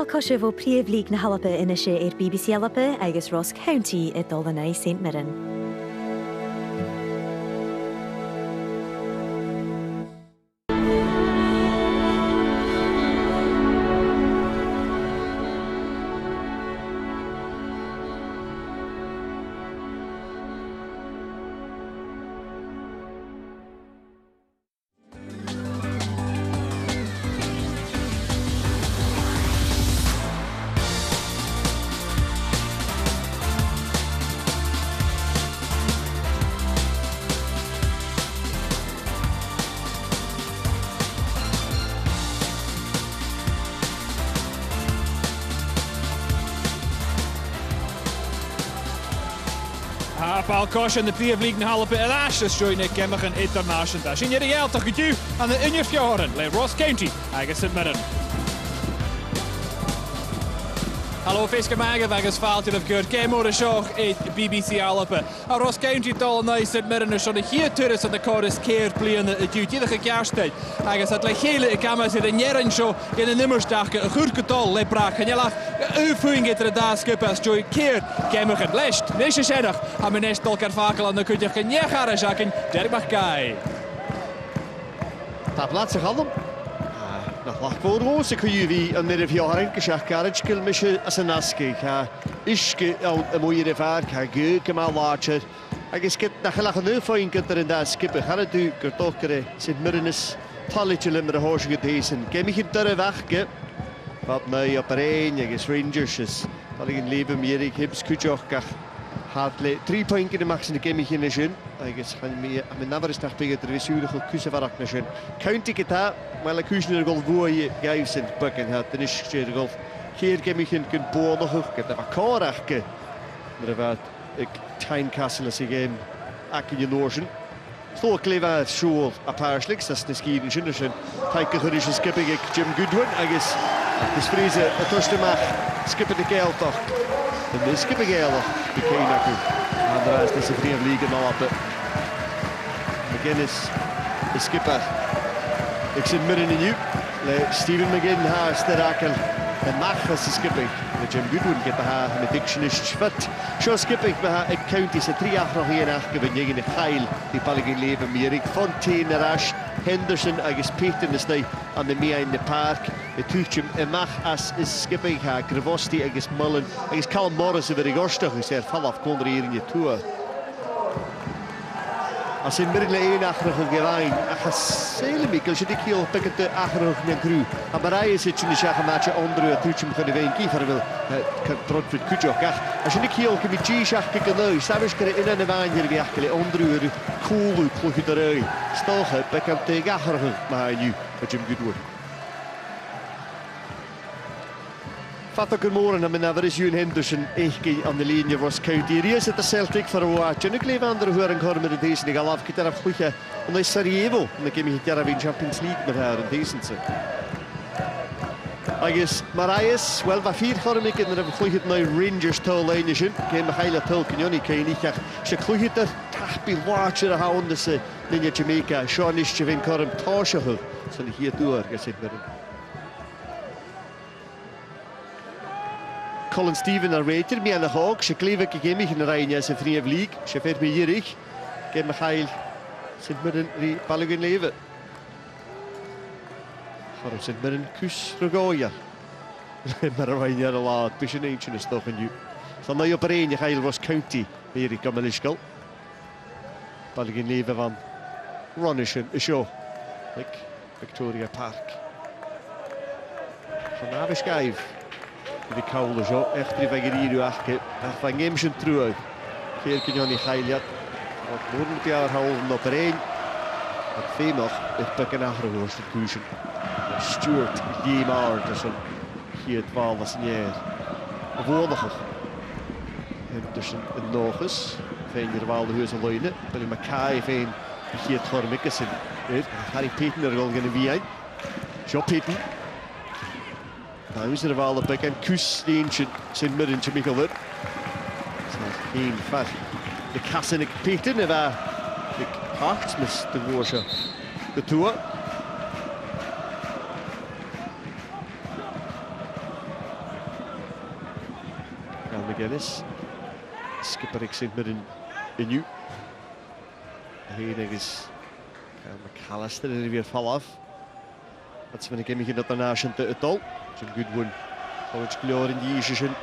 cosibh ó príomhlíg na Halapa inise BBC Halapa agus Ross County I Dullanay St Mirren. Balcosh in de príomhlíg na Halapa Ash is join ik Gemachan International. Sin je reëel toch gedu aan de Inner Fjorden, le Ross County, agus St Mirren. Hallo Fiske Maga agus Faltin of Good Game over show at BBC Halapa. A Ross County Dullanay St Mirren is on the here tourist on the chorus care playing the duty the kerstyd. Agus at le hele camas in the Mirren show in the nimmersdag a goed gedol le brak en jella uitvoering het er daar skip as joy keer Gemachan lest. Nisje senach ha men nest dolkar fakel aan de kutje genjagara jakken der mag kai. Ta plaats galm. Nach lach voorroos ik jullie een midden van jaren gezegd garage kill misje as een aske ga iske een mooie vaart ga geuk maar later ik is get nach lach nu voor in er in daar skippen gaan het u toch kere St Mirren is talletje limmer de hoorse gedezen kem ik er weg ge wat nou op een ik is Rangers is dat ik in leven meer ik heb skutjoch had 3 punten in de max in de game in de zin. Ik is gaan meer met nader is daar tegen de wissuurde kussen van de zin. County kita, maar ik kussen er gol voor je guys in bukken had. Dan is het gol. Keer game in kun boord nog. Ik heb dat korachke. Maar wat ik time castle is game. Akje Noorsen. Zo clever school a paar slicks dat de ski in zin zijn. Kijken hoe is skipping ik Jim Goodwin. Ik is vriezen het eerste mag skippen de keel toch. De skipping heel de Keinaku. En de rest is een vriend na op de McGuinness, de skipper. Ik zit midden in Steven McGinn haast de rakel. En mag als de skipping. De Jim Goodwin get haar met diction is fit. Zo skipping bij haar ik county ze 3 jaar nog hier afgeven tegen de geil die ballen in leven meer ik Fontaine Rash Henderson agus Peter is nou aan de meer in de park. Het tuchtje en mag als is skipping haar Gravosti agus Mullen agus Cal Morris over de gorstig is er val af kon er hier in je tour. Als in midden een achterige gewijn, als hele mikkel zit ik hier pikken de achterige naar Gru. En Marije zit in de schachmatje onder het tuchtje van de wijn kiefer wil trot voor kutje ook. Als je niet hier ook met G-schach kijken nu, samen kunnen in de wijn hier weer achterlijk onder het cool kloekje eruit. Stel het pikken tegen achterige maar nu met Jim Goodwin. Fatto good morning, I mean, there is Ewan Henderson aan de linie Ross County. Hier is het de Celtic voor een watje. En ik leef aan de horen gaan met deze. Ik ga afgeten op goedje. En dan is Sarajevo. En dan kom ik hier in Champions League met haar in deze. Ik is Marius, wel wat 4 gaan ik en dan heb ik naar Rangers touwlijnen. Ik heb een hele touw, kan je niet. Als je kloeit er, tachpil watje houden. Dus in Jamaica, Sean is je van Karim Tasje. Zal ik hier door gezet worden. Colin Steven en Rater, mij aan de hoog. Ze kleven ik hem in de rij in zijn vriend League. Ze vet me hier ik. Ik heb me geil. Zit met een ballen in leven. Waarom zit met een kus regoja? Maar er waren er laat. Beetje eentje is toch een nieuw. Dan nou op een je geil was County. Hier ik kan me lischkel. Ballen in leven van Ronischen. Show. Victoria Park. Van Avischijf. Die koude zo, echt die van hier achter, van Gemsen terug. Keer kun je niet geilen. Wat moet je jaar houden op er één. Wat veel nog, het pakken achterhoofd te kiezen. Stuart Diemar, dus een hier 12 was neer. Voordiger. Henderson en nog eens. Veen hier wel de huis alleen. Billy Mackay veen hier het Gormikkes in. Harry Peten er al gaan wie een. Job Peten. Nou is er wel een bekend kus die in St Mirren te Mikkel wordt. Geen vat. De kassen ik Peten en waar ik hart mis de woordje de tour. Cal McGuinness. Skipper ag St Mirren iniu. Hyn agos Cal McAllister yn rifio'r falaf. That's when again we get the nation to it all. Some good one. College glor in die session.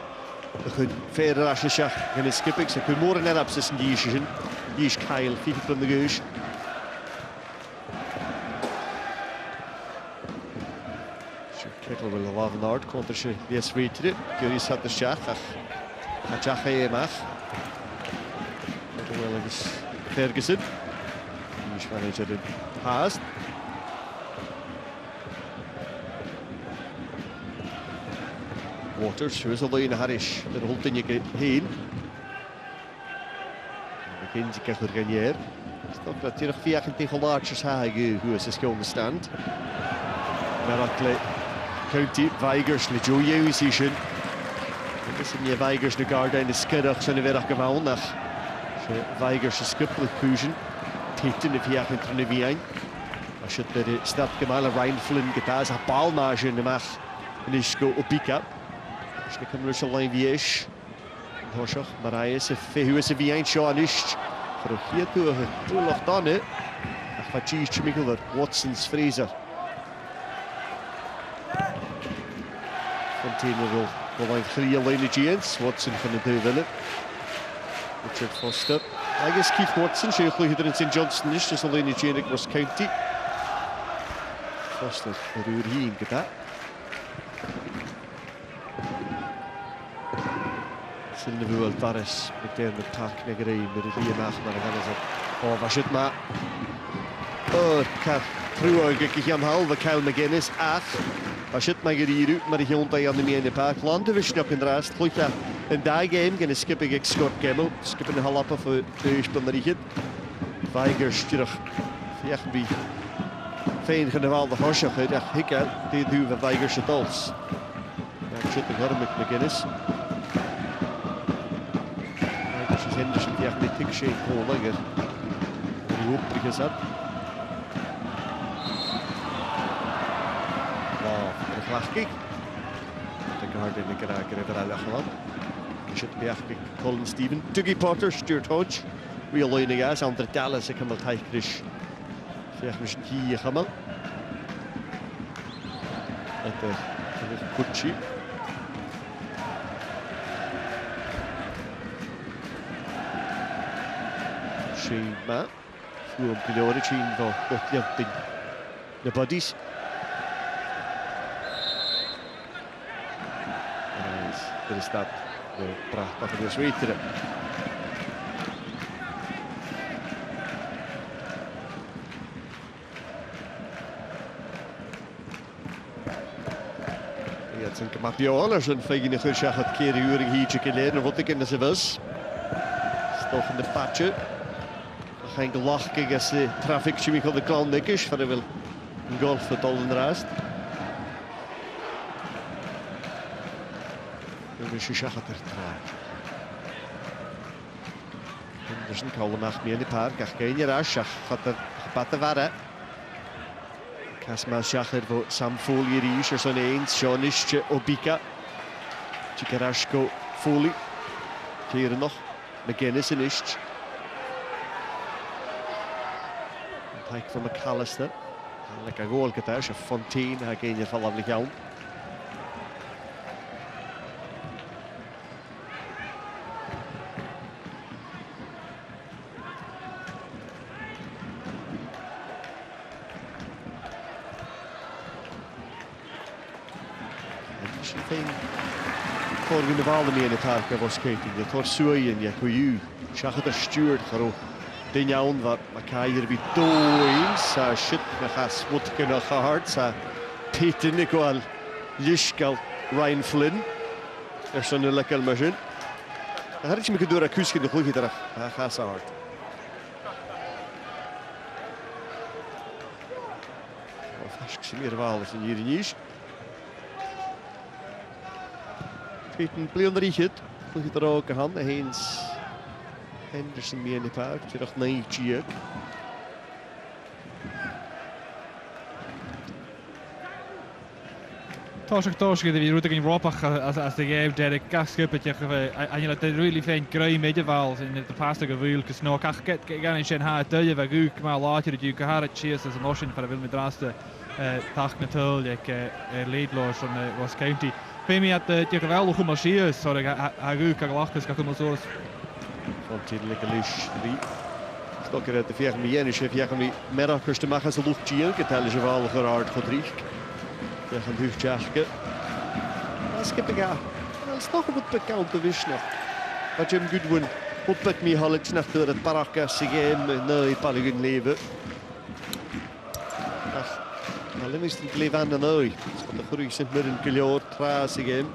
We could verder as je gaan skipping. Ze kunnen more net abs in die session. Die is Kyle 50 van de geus. Kettle will have an art counter she yes rated it. Curious had the shot. A jack e mach. Well agos Ferguson. Irish manager in past. Waters, who is a line Harris, the whole thing you get heen. McKenzie krijgt er geen jaar. Stop dat hij nog 24 laatjes hagen, hoe is het gewoon stand. Maar dat County Weigers le Joe session. Dit is een Weigers de guard in de skiddag zijn weer gewoon nach. Weigers is skippelijk fusion. Titten de 24 wie als je de stad gemalen Ryan Flynn getaas a ballnage in de mag. En is go op pick up. Snel kan Russell line viesh. Horsach Marius hoe is wie een Sean is. Voor hier toe nog dan hè. Ach wat cheese Michael Watson's Fraser. Fontaine will line 3 line Giants. Watson van de Duiville. Richard Foster. I guess Keith Watson, sheikh hier in St Johnston is dus alleen in Giant Ross County. Foster voor uur hier in gedaan. Sylne Buel Paris meteen met tak negrei met de vier maag maar dan is het. Oh was het maar. Oh kat vroeger ik aan halve Kyle McGuinness ach. Was het maar hier maar die hond aan de mee in de park landen we snap in de rest. Goed ja. In die game gaan skippen ik Scott Gemmel. Skippen een halve voor de speler. Weigers terug. Ja wie. Fijn genoeg de Horsach uit. Ach ik die doen van Weigers het als. Ja zit er met McGuinness. Henderson die echt met tik shake hole langer. Die hoop er gezet. Wow, de glachkik. De guard in de kraker heeft er al weggeland. Je zit bij eigenlijk Colin Steven. Dougie Potter, Stuart Hodge. Real line gas, andere Dallas, ik kan wel tijd krish. Zeg maar hier gaan we. Het is goed cheap. Shane Ma, vroeg op de Shane van Gotland de bodies. Er is dat de prachtige de Zwiteren. Ja, het zijn Kamapiolas en Fegine Gusjach het keer uren hier geleden wat ik in de was. Stof in de patje. Geen gelach als de traffic chemical de klant is, voor de wil een golf het al in de rest. Dus je zag het er traag. Dus een koude nacht meer in de park, ach geen je raas, gaat er gepatte waren. Kasma zag er voor Sam Folie Ries, er zo'n eens, Jonisje, Obika. Chikarashko Folie. Hier nog, McGuinness en Ischt. Pike van McAllister. Lekker goal thuis. Fontaine, hij kan in ieder geval afleggen. Vorige de bal mee in het park was skating. Het wordt Sueien, ja, Koyu. Schach het Stuart, garo. Den jawn wat Macair bij Doins. Shit, we gaan swotken nog hard. Peter Nicol, Lischkel, Ryan Flynn. Er is een lekker machine. Dan had ik me door een kusje de goede terug. Hij gaat zo hard. Of ik zie meer wel eens hier niet. Peter Pleonriet, goed er ook aan. Heens Henderson mee in de park. Je dacht nee, Giek. Tosh gyda fi rwyd yn ropach as the game Derek gasgybyd a ni'n lade really fein greu medievals in the past ag y fwyl cys no cach gan ein sy'n ha dwy fe gŵc ma latir ydyw gyhar at chias as an osin par a fil mi draste tach na tyl ag leidlos on Ross County. Fe mi at di'r gyfelwch yma chias o'r a gŵc ag lachus gach yma sors. Fontaine lekker lish 3. Stokker uit de 4 miljoen is 4 miljoen middag te maken als lucht hier getal is wel geraard gedrieg. Ja gaan huug jagen. Dat skip ik aan. Dat is nog wat bekend te wisselen. Wat Jim Goodwin op met me halks naar het paraka game nee Palligan leven. Ach, alleen is het leven aan de nou. De groei sint Mirren kiljoor traas game.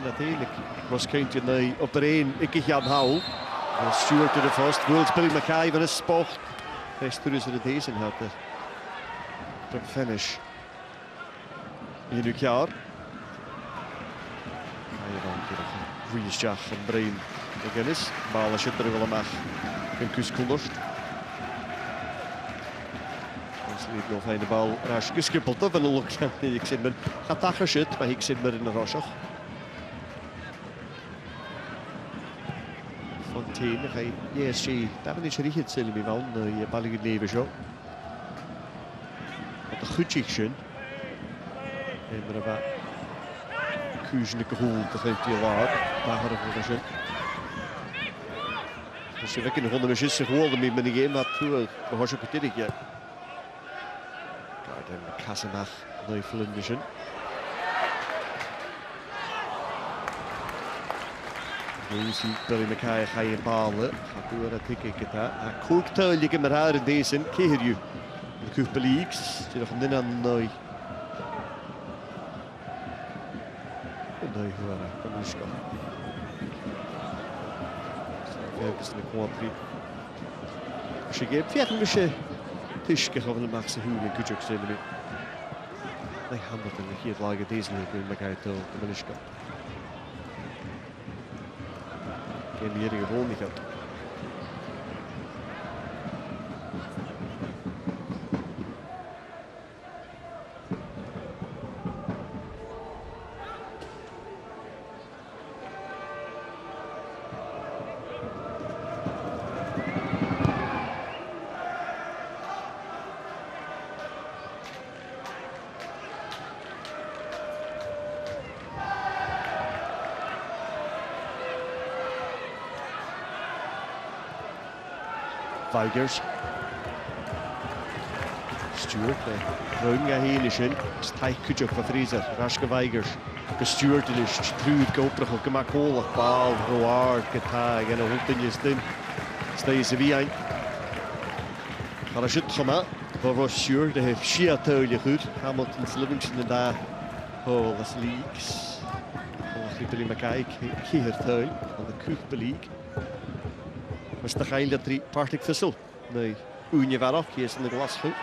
Natuurlijk. Ross County nu op de 1. Ik ga hou. Stewart to the first. Wills Billy Mackay van een sport. Best toen is er deze had er. Top finish. In het jaar. Hij dan een goede schach en Brain. De kennis. Bal als je er wel mag. Een kuskoelers. Ons liep nog een bal rasch geskippeld op en een look. Ik zit met gaat dat geschut, maar ik zit met een rossig. Fontaine, hij ESG, daar ben ik richtig zelf mee van, je ballen leven zo. Wat een goed zichtje. En er wat kuisende gevoel te geven die laag, daar hadden we zo. Dus je wekken de ronde met je geworden met mijn game, wat toe, we horen ook dit ja. Kijk, dan Casanach, Neufelen. Lucy Billy Mackay ga je balen. Gaat door het tikken gedaan. Kook tuilige met haar in deze keer je. De Kook Leagues. Zit nog een aan nooit. Nee, hoor. Dat is goed. Even een kwart. Als je geeft, vier minuten. Tischke gaan we de maakse hoe in Kujok zijn nu. Nee, Hamilton hier het lager deze nu Mackay te de is goed. En hier gewoon niet gaat. Weigers. Stewart, ruim ga heen is in. Stijg kutje van Fraser. Raske Weigers. Gestuurd is truud koperig. Gemaakt holig. Bal, roar, getaag. En een hond in je stem. Stijg ze wie een. Ga er zitten gemaakt. Voor Ross Stewart. Dat heeft Shia-tuilje goed. Hamilton's Livingston en daar. Oh, dat is leaks. Oh, Billy Mackay. Keertuil. Van de Kook League. Was de geil dat drie partig vissel. Nee, Oenje waar ook, hier is in de glas goed.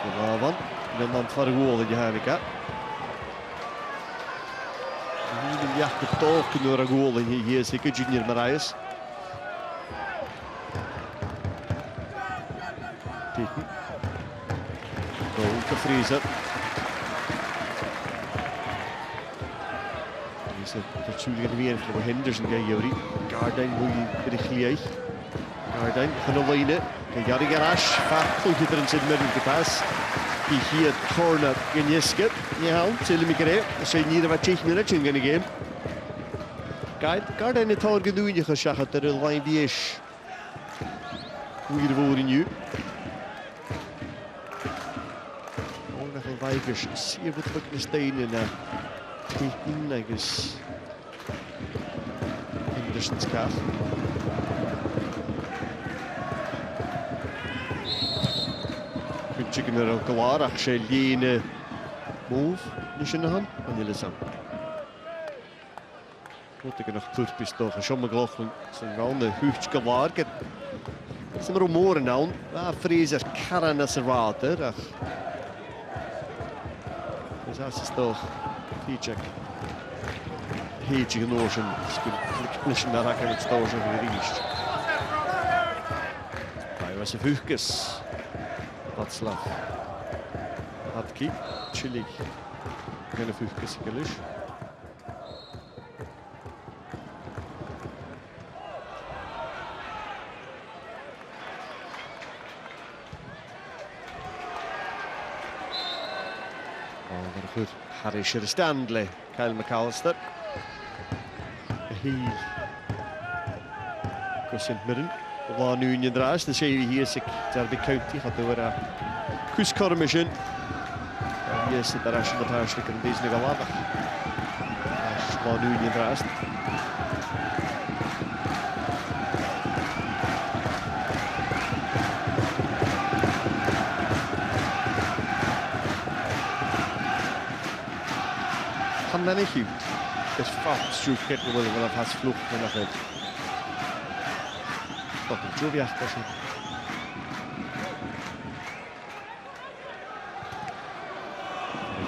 Goedenavond. En dan voor de goal in je Hanika. Hier een jacht token door een goal in hier is ik Junior Marais. Teken. Goal te Fraser. Natuurlijk weer voor Henderson gaan jullie. Gardijn moet je rechtlijnig. Gardijn van de lijnen. Kijk de garage. Vaak goed je er in zit met een gepas. Die hier het corner in je skip. Ja, zullen we krijgen. Dat zijn hier wat 10 minuten in de game. Kijk, Gardijn het al genoeg je gezegd dat de lijn die is. Hoe je ervoor in je. Oh, nog een Weigers. Zeer wat lukken stenen. Teken, I guess. Henderson's calf. Good chicken er ook klaar. Ach, zij lijnen move. Niet in de hand. En jullie zijn. Wat ik nog purpis toch. Als je me geloof zijn wel een huurtje klaar. Zijn maar rumoren nou. Fraser karren als er water. Dus dat is toch. Check. Heetje genozen. Flikken naar hakken met stozen gerecht. was a Fuchs. Václav Hadky, Chile. Gonna Fuchs Galish. Goed, Harry Stanley, Kyle McAllister. Heel. St Mirren. Lá Union dras, the sé hier sig Derby County had over a Chris Cormission. Yes, the national party can be the galava. Lá Union dras. Han men ikke ut. Det fast strukket hvor det var fast flukt men det. Stop det jo virkelig så.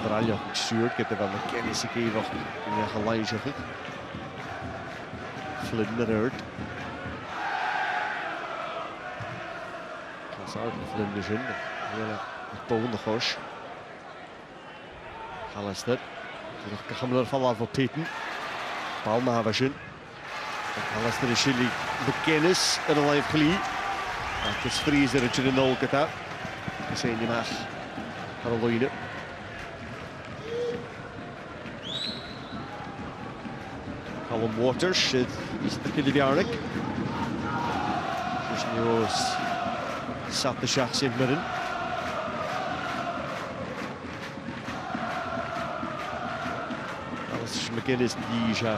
Det var jo strukket det var med kennis i gever i en gelijzer. Flindererd. Kan zou flinder zijn. Ja, bonde gos. Alistair. Nog gaan we er van voor Peten. Palma hebben we. Alistair is jullie bekennis en een live glie. Het is vriezer dat je de nul gaat hebben. Dat zijn die maar. Caroline. Callum Waters is de Killiviarnik. Dus nu is zat de Schachs in Mirren. McGinnis Dija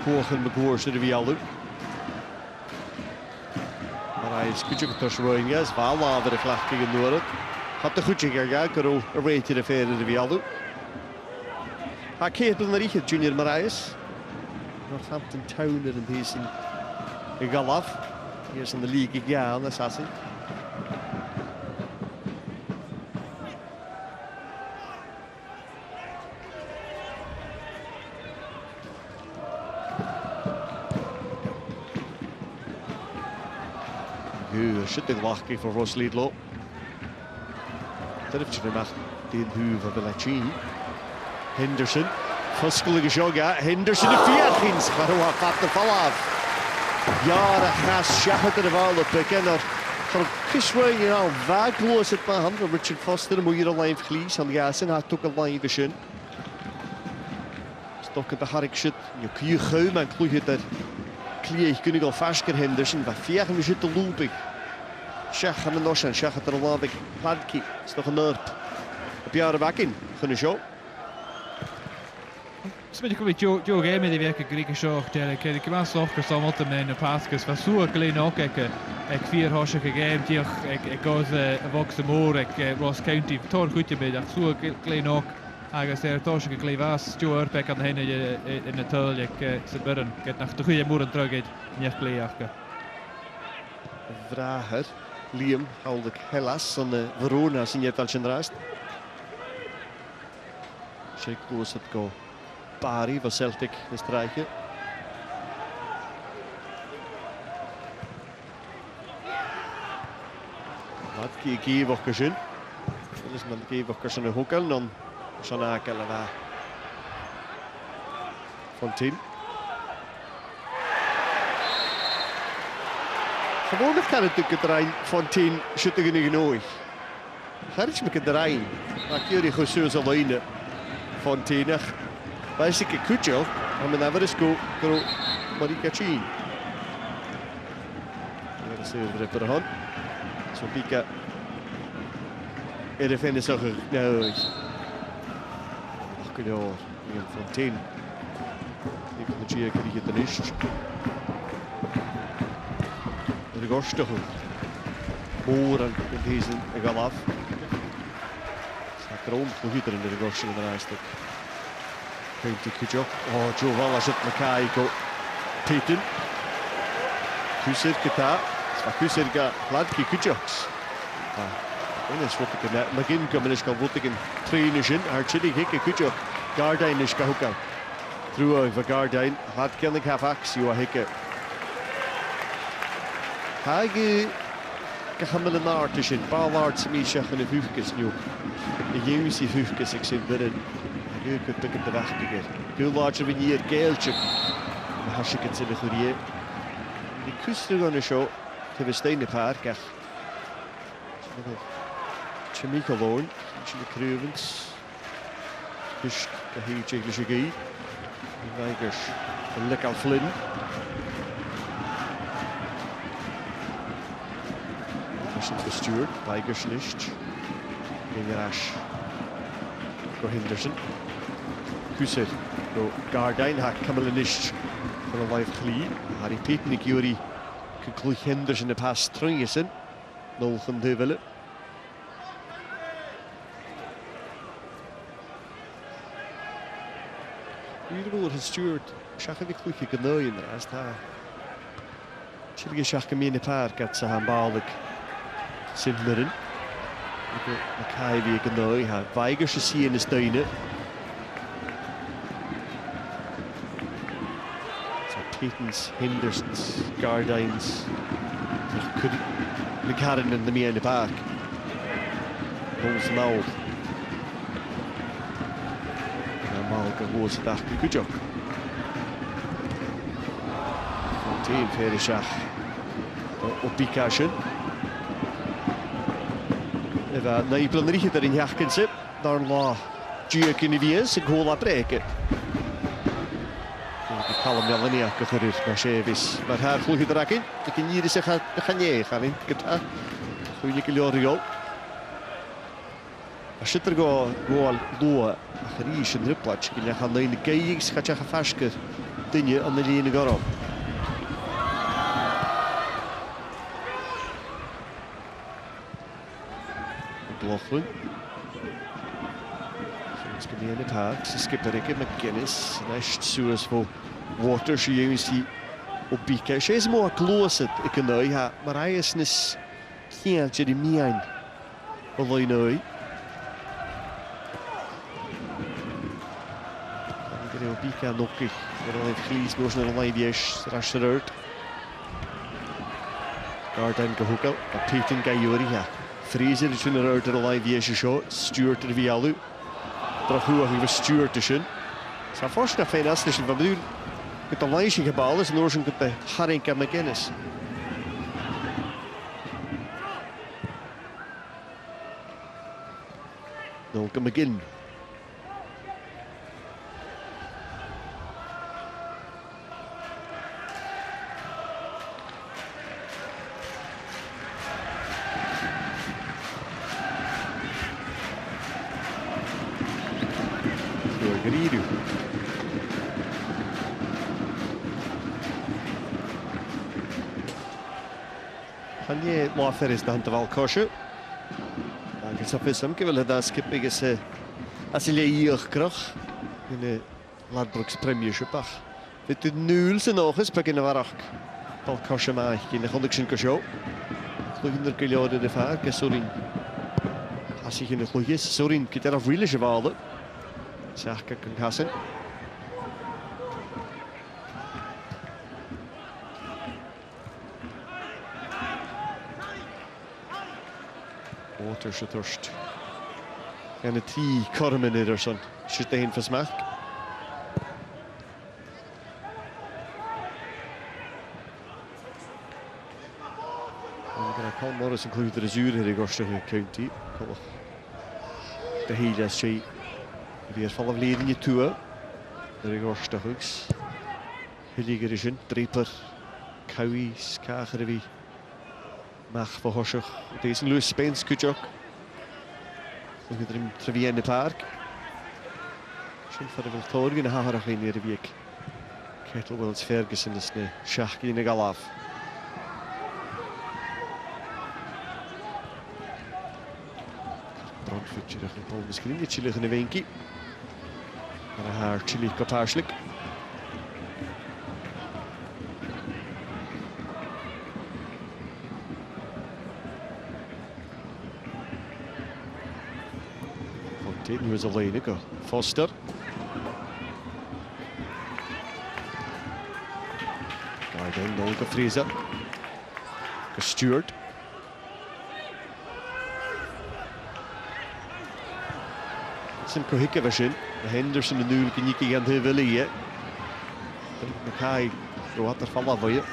Kochen McGoors de Vialu. Maar hij is goed gekocht roeien is wel later de vlag tegen Noord. Had de goed gegaan, karo rate de verder de Vialu. Hij keert naar die Junior Marais. Northampton Town er in deze in Galaf. Hier is in de league gegaan, assassin. Shitting lucky for Ross Lidlow. Dat heeft je gemaakt in de van Bellacini. Henderson. Vaskelige joga. Henderson de 14. Garoa gaat de bal af. Ja, dat gaat schatten de bal op. Ik ken er van Kisway je al waagloos het maar hand. Richard Foster moet je alleen verlies aan gasen. Hij took alleen vision. Stokken de Harrik shit. Je kun je gauw maar kloeg het er. Klieg kun ik al vasker Henderson. Wat 4 minuten looping. Schach aan de Noschen, Schach at de Lavik, Hadky, is nog een noord. Op jaren bak in, kunnen show. Speel ik met Joe Game die werken Grieke show. Ik heb een zorg gezameld in mijn pasjes. Was zo klein ook. Ik 4 hossen gegeven. Ik ga ze Vox Moor. Ik Ross County. Toch goed bij dat zo klein ook. Agus toch gekleed was. Stuart ik aan heen in de tuil. Ik zit binnen. Ik heb nog de goede moeder terug uit. Niet klein. Vrager. Liam haalde helaas aan de Verona zijn je het rast. Check koos het go. Pari van Celtic de strijkje. Wat kie wokkers in. Dat is met kie wokkers in de hoek en dan Sanakel en Fontaine. Gewoonlijk kan het natuurlijk het terrein Fontaine schutten genoeg. Gertje met het terrein. Maar jullie goed zo alleen Fontaine. Wees ik goed joh. En men hebben dus go Marika Chin. Dat is even de hand. Zo Pika. En de vinden zo nou. Ach kun je hoor. Fontaine. Die kan de Chia krijgen ten eerste. De Gorstoch. Moren in deze galaf. Staat rond, hoe goed er in de Gorstoch in de rijstuk. Kunt ik goed op. Oh, Joe Wallace het Makaiko. Peten. Kusirka. Kusirka. Ladki Kujoks. En is wat ik net begin komen is kan wat ik in trainen in. Hartstikke gekke Kujok. Gardijn is gehoeken. Through over Gardijn. Had ken ik have actie wat hikke. Hage Gachamil yn art ysyn, bal art sy'n eisiau yn y fwfgys niw. Y ywys i fwfgys ag sy'n Mirren. Ag yw gyda gyda fach gyda'r. Gwyl lodge fy'n i'r gaelchig. Mae hasig yn sy'n y chwriau. Di cwsrwg o'n y sio, tyfystein y parc ach. Chymig o lôn, sy'n y crwfyns. Hysg a hi jeiglis y gyd. Yn faigers, yn lygal Flynn. Ysyn y Stewart, faigers nisht. Yn yr ash. Go Henderson. Cwsir, go Gardain ha Camilla nisht. Yn y laif chli. Harry Peyton i giwri cynglwch Henderson y pas trwy ysyn. Nolch yn ddefel. Beautiful with Stewart. Siach ydi clwch i gynnau yn ras ta. Siach siach gymyn y parc at sa hambalig sy'n Mirren. Mae cael fi y gynnau ha. Faigers y si yn ysdainu. So Peytons, Hendersons, Gardains. Lycaren yn ddymio yn y parc. Bwls nawr. Mal gehos dach gwydiog. Fontaine fer y siach o bicasyn. Efa na i blynedd i ar un hiach gynsip. Darn la diog yn i fies yn gôl a breg. Calum Melanie ac ychyrir mae sefus. Mae'r her chlwyd yr agyn. Ac yn iris eich anech ar un gyda. Chwy'n i gilioriol. A sydd go gol lwa a chyrís yn ryblat gyda chan ein geig sy'n chach a ffasgyr dynia yn y lun y gorol. Blochlwyn. Sy'n gymryd yn y parc sy'n skipper ege McGuinness yn eist sŵas fo water sy'n yw'n si o bica. Sy'n mwy a glwysyd y gynnau ha mae'r aias nes lliant ydy miain o loenau. Gyda o bica nogig yr olaeth chlis nos yn yr olaeth iesh ras yr yrd. Gardain gyhwgal a Peyton gaiwri ha. Fraser ysyn yr yrd yr olaeth iesh y sio. Stewart yr fi alw. Drachw ag yw Stewart ysyn. Sa'n ffors na ffenas ysyn fa byddwn gyda lai sy'n cabal ysyn o'r sy'n gyda Harink a McGuinness. Nôl gymygyn. Gyrru. Chanie laferis da hant fal cosio. Ac yn safus am gyfel hydda skipig as y le i'ch groch yn y Ladbrokes Premiership ach. Fydd nŵl sy'n ochus pa gyn y farach. Bal cosio maich gyn y chondig sy'n cosio. Chlwyd yn yr gyliod yn y ffar, gyswrin. Hasi gyn y chlwys, sŵrin gyda'r afril eisiau fawr. Sach ac yn casyn. Water sy'n thwrst. Gan y ti cormyn i'r son. Sydd da hyn ffysmach. Gyda Colm Morris yn clwyd yr azŵr hyn i gostwch y county. Da heilias si. Fy'r ffol af leden i tŵa. Yr i gostwch hwgs. Hylig yr ysyn. Dreipar. Cawis. Cach ar y fi. Mach fo hoswch. Dys yn Lewis Spence cwtioch. Dwi'n gyda'n trefi yn y parc. Sy'n ffordd fel tor gyda haharach ein i'r fieg. Kettle Wells Ferguson ysne. Siach gyda'n y galaf. Bronfwyd tirach yn Paul Misgrin. Ie chilych yn y feingi. Ar y haar chili goparslig. Fontaine was a lane ago. Foster. Gardain, Nolga Fraser. Stewart. Henderson cohica fashion. Henderson and Newell can you get the Villiers. Mackay go at the Falavoya.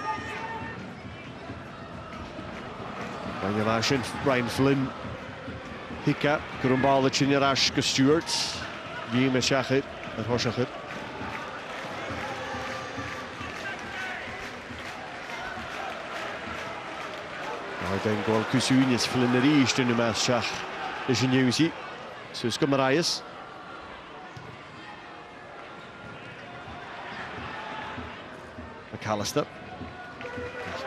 Ryan Flynn. Hiccup, Grumbala Chinarash Stewart. Yima Shachit and Hoshachit. Den goal Kusunis Flinneri in de match Shach. Is in Newsy. Suska Marias. McAllister.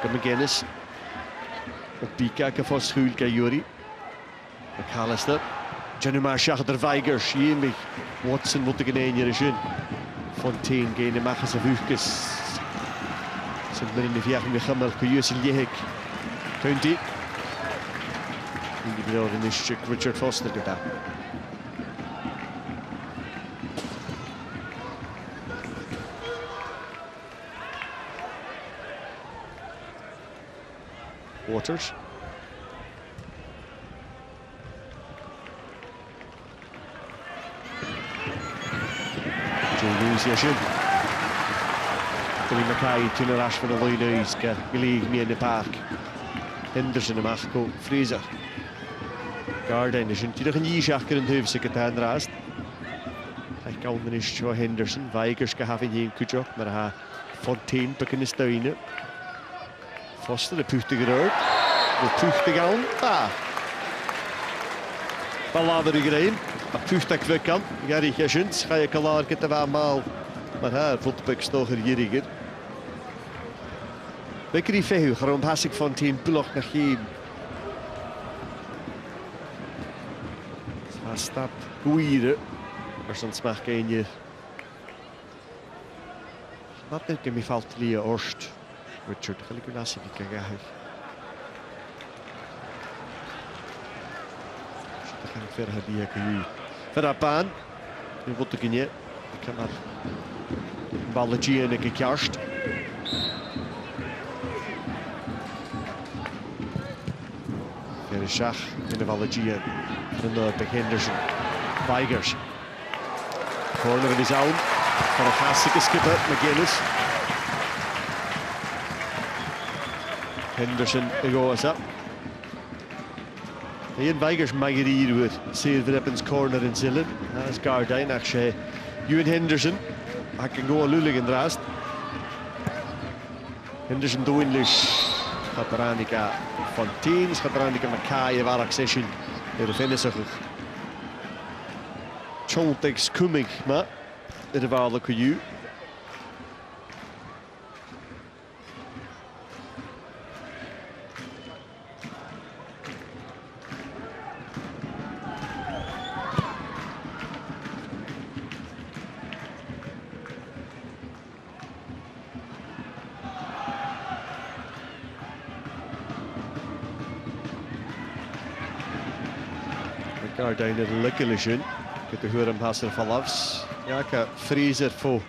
McGuinness. Pika Kafos Hulka Yuri. McAllister. Januma Shach der Weigers. Jimmy. Watson moet ik in een jaar Fontaine geen Machas of Hukes. Sint men in de vier met Gammel Kuyus in Jehek. County. In this chick Richard Foster did that. Waters. Joe Lucian. Billy Mackay, Tina Ashford, and Lloyd Eyes, Gillig, me in the park. Henderson, Machko, Fraser. Garden is natuurlijk een Jishak in de secretaris raast. Hij kan dan is Joe Henderson, Weigers gehaven geen kutjok, maar hij Fontaine beginnen steunen. Foster de puchtige rood, de puchtige aan, daar. Balaver gereden, de puchtige kwekant, Gary Geschens, ga je klaar get de maal, maar hij voetbek stoger hieriger. Bekri Fehu, waarom has ik Fontaine Bullock naar geven? Stap Guire, maar soms mag geen je. Wat denk je me valt Lia Orst, Richard, gelijk een asje die kan gaan. Dan ga ik verder die ik nu. Verder baan, nu wordt ik niet. Ik kan maar een balletje en een kerst. Verder Schach in de balletje. En bij Henderson, Weigers. Corner in his own. Van een hartstikke skipper, McGuinness. Henderson goes up. En Weigers mag hier weer. Zeer Vreppens corner in Zillen. Dat is Gardijn. Als je Ewan Henderson. Hij kan gewoon lullig in de rest. Henderson doinlish. Gaat er aan die Fontaine. Gaat er aan die Mackay. Waar accession. De finisher. Chontex Kumig, maar de waarde kun je. Gardijn de lekkelijke. Ik heb hem hassen van afs. Ja, ik heb Fraser voor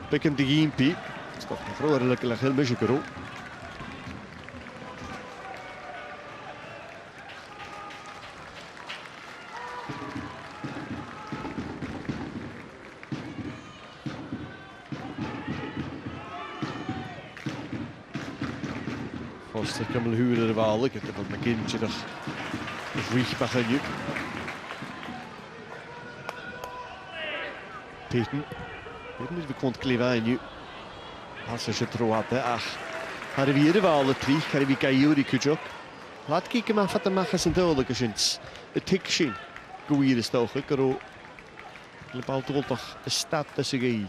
Beckham de Gimpie. Dat is toch een grote lekkelijk heel beetje kero. Foster kan wel huren de waal. Ik heb een kindje nog riech mag nu. Peyton. Weet niet, we konden kleven nu. Als ze het rood hadden, ach. Hadden we hier de waal het wieg, hadden we Kajuri kujok. Laat kijken maar wat de mag zijn duidelijke zins. Het tikje. Goed hier is toch, ik ro. De bal toch een stad tussen je.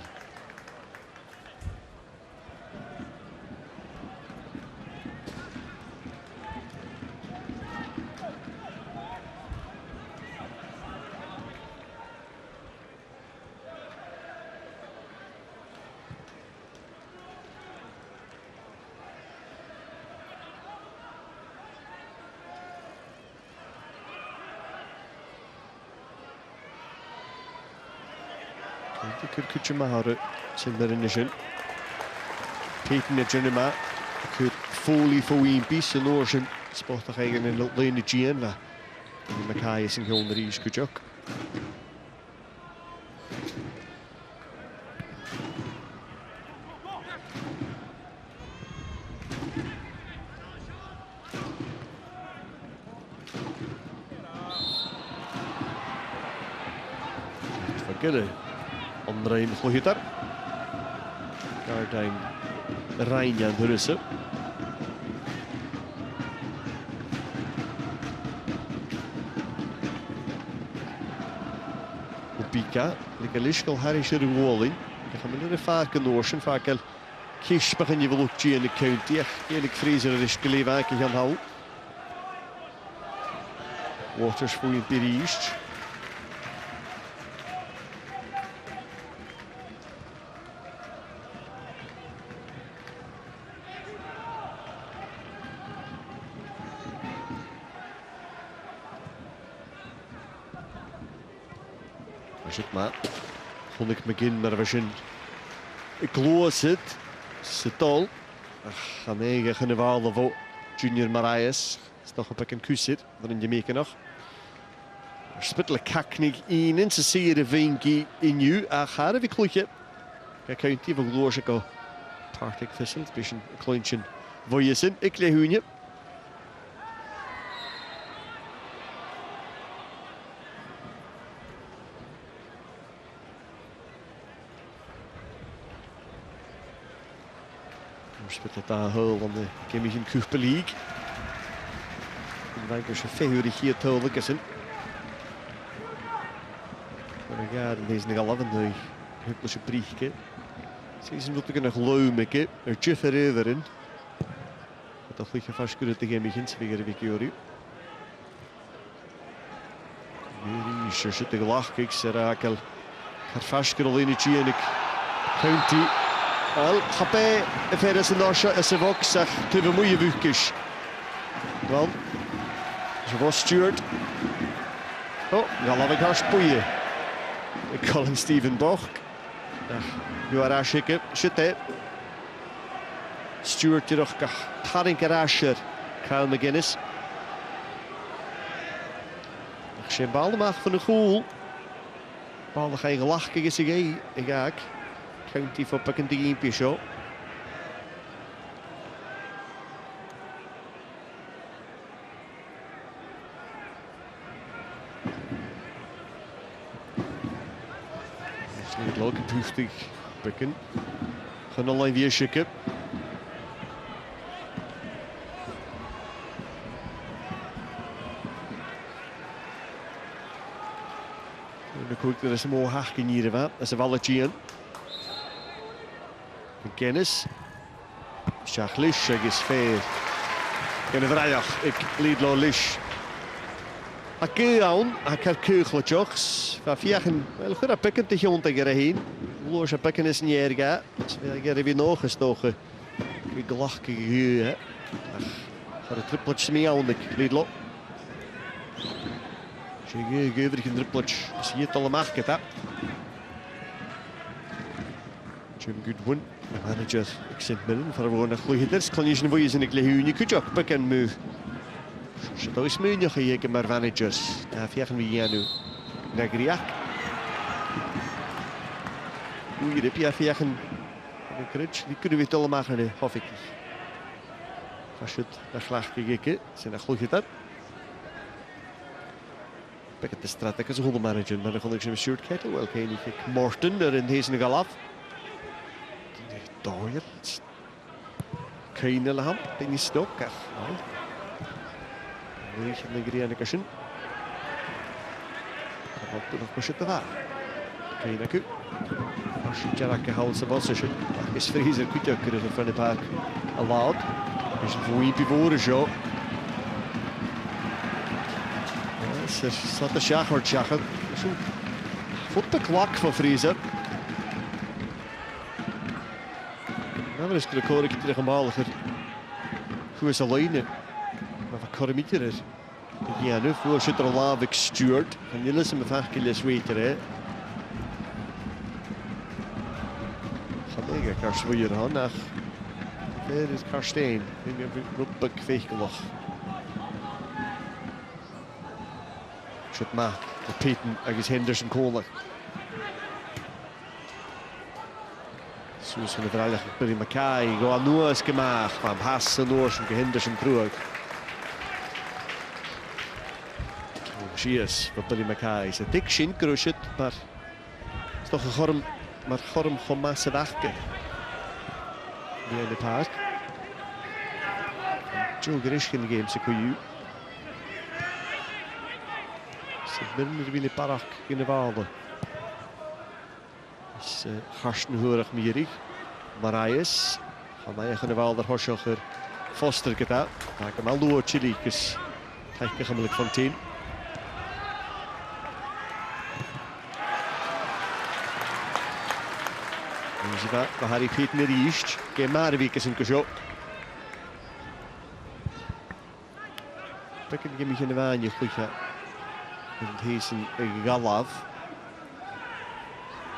Ik kan je maar houden, zijn Mirren is in. Peyton en Jenema, ik heb folie voor een piece en oorzen. Sport toch eigenlijk in de Gien, maar Mackay is een gewoon de Ries kujok. Gille onrein chluhitar. Gardain Reinjan Hurisse. Bika, like a lishkel Harry should have walling. I come a little far connotion, Fakel Kishbach and you will look in the county. Erik Fraser is geleef aan hou. Waters voor in Paris. Zit maar, vond ik begin, maar we zijn close het, Setal, gaan eigen kunnen walen voor Junior Marias, is nog een beetje een kus zit, dan in Jamaica nog. Spittelijk kaknig in ze zie de vinkie in u, gaat even klootje. Kijk, hij die van gloosje ko, partik vissen, een beetje een kleintje voor je zin, ik leg hunje. Spit het aan hul van de Kemischen Cooper League. De bankers feurig hier tolijk is. Maar ja, deze nog 11 de huplische briefje. Ze is natuurlijk nog leumeke, er tjuffer erin. Dat ligt je vast kunnen te Kemischen, weer een keer. Hier is het te gelach, kijk, ze raken. Gaat vast kunnen in het Gienik County. Wel, Gappé, verder zijn Norsje en zijn Vok zegt te vermoeien Wukkisch. Wel, ze was Stuart. Oh, dan laat ik haar spoeien. Ik call hem Steven Boch. Nu haar schikken, shit hè. Stuart hier nog Haring Karasher, Kyle McGuinness. Geen bal mag van de goal. Bal geen gelach, kijk eens ik ga. County voor pakken die in Pichot. Het is leuk en toestig pakken. Gaan alleen weer schikken. Dan kijk er eens een mooi haakje hier van. Dat is een walletje. Kennis. Schachlisch, ik is fair. En vrijdag, ik liedlo lish. Ik aan, ik heb keugeltjes. Van vieren, wel goed, dat pikken te grond tegen heen. Loos, dat pikken is niet erg. Ik heb weer nog gestoken. Ik lach, ik huur, hè. Ga de tripletje mee aan, ik liedlo. Ik geef er geen tripletje. Zie je het allemaal, hè. Jim Goodwin. Manager, ik zit Mirren, voor gewoon een goede test. Kan je zijn voor je zijn kleine kutje pakken mu. Zo dat is me nog gekeken maar managers. Daar vliegen we hier nu. Nagriak. Hoe je heb je vliegen. De crutch, die kunnen we het allemaal maken, hoop ik. Als je het naar slag gekeken, zijn dat goede dat. Pak het de strategie als een goede manager, maar dan kon ik zijn shirt kijken. Wel, geen Morten er in deze gal af. Daar, keine hand, den is stok. Weet je, een grene kasjen. Dat nog maar zitten waar. Keine ku. Als je Jarakke houdt, ze was het. Is vriezer kutje kunnen van de park. Allowed. Is een voetje voor zo. Ze staat de schachert schachen. Voet de klak van vriezer. Nou, is de koning tegen Maliger. Hoe is alleen? Maar wat kan hij er? Ja, nu voorzitter Lavik Stuart. En jullie zijn me vaak killes weten, hè? Ga ik kars voor je hand. Daar is Karsteen. Ik ben op een vehikel. Zet maar de Peyton en Henderson Kohler. Zoals van de vrijdag Billy Mackay, gewoon nu eens gemaakt van Hassen, Noorsen, Henderson Kroeg. Cheers voor Billy Mackay. Ze dik shin crochet, maar toch een gorm, maar gorm gewoon massive achter. Die in de park. Joe Grish in de game, ze kun je. Ze binnen er willen parak in de walden. Is hartstikke mierig. Marais. Van mij in de walden Horsjocher. Foster gedaan. Maak hem al door Chili, dus kijk ik hem van 10. We gaan Piet niet eerst. Geen maar week is een keer. Ik heb me geen waanje goed gehad. Het is een galav.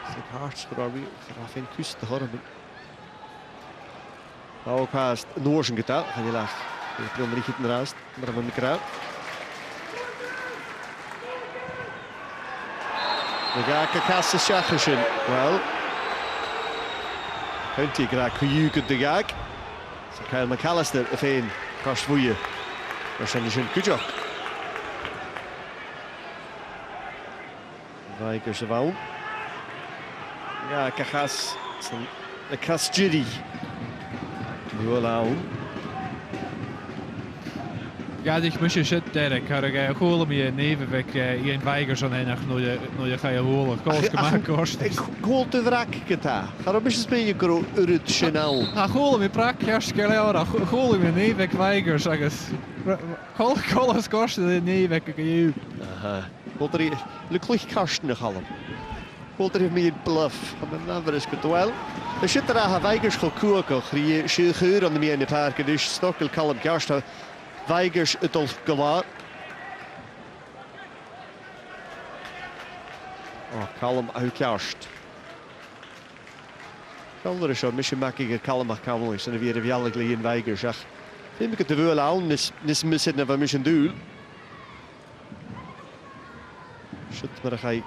Het is hartstikke raar. Graaf in kust te horen. Nou, ook haast Noorsen gedaan. Ga je laag. Ik wil er niet goed naast. Maar dan ben ik eruit. Dan ga ik kasten schacheren. Wel. Kunt je graag gejuichen de gaak. Zo Kyle McAllister of een kast voor je. Waarschijnlijk een kutjok. Wijkers de wouw. Ja, kagas. De kast Judy. Voilà. Ja, ik moest je shit Derek. Had ik goal me neven weg in Weigers aan en nog je ga je holen. Goals gemaakt kost. Ik goal te wrak gedaan. Ga op eens spelen kro uit channel. Ja, goal me prak herstkel ja, goal me neven weg Weigers zeg eens. Goals kost de neven weg je. Aha. Goal er lukkig kast nog allemaal. Goal er meer bluff. Van een ander is het wel. De shit er aan Weigers gekoeken. Je scheur aan de meer in de parken dus stokkel kalm kast. Weigers het al klaar. Oh, kalm uitkast. Kalm is zo, misschien maak ik het kalm maar kalm is. En dan weer een jallig in Weigers. Zeg, vind ik het te veel aan, is missen naar misschien doel. Shit, maar dan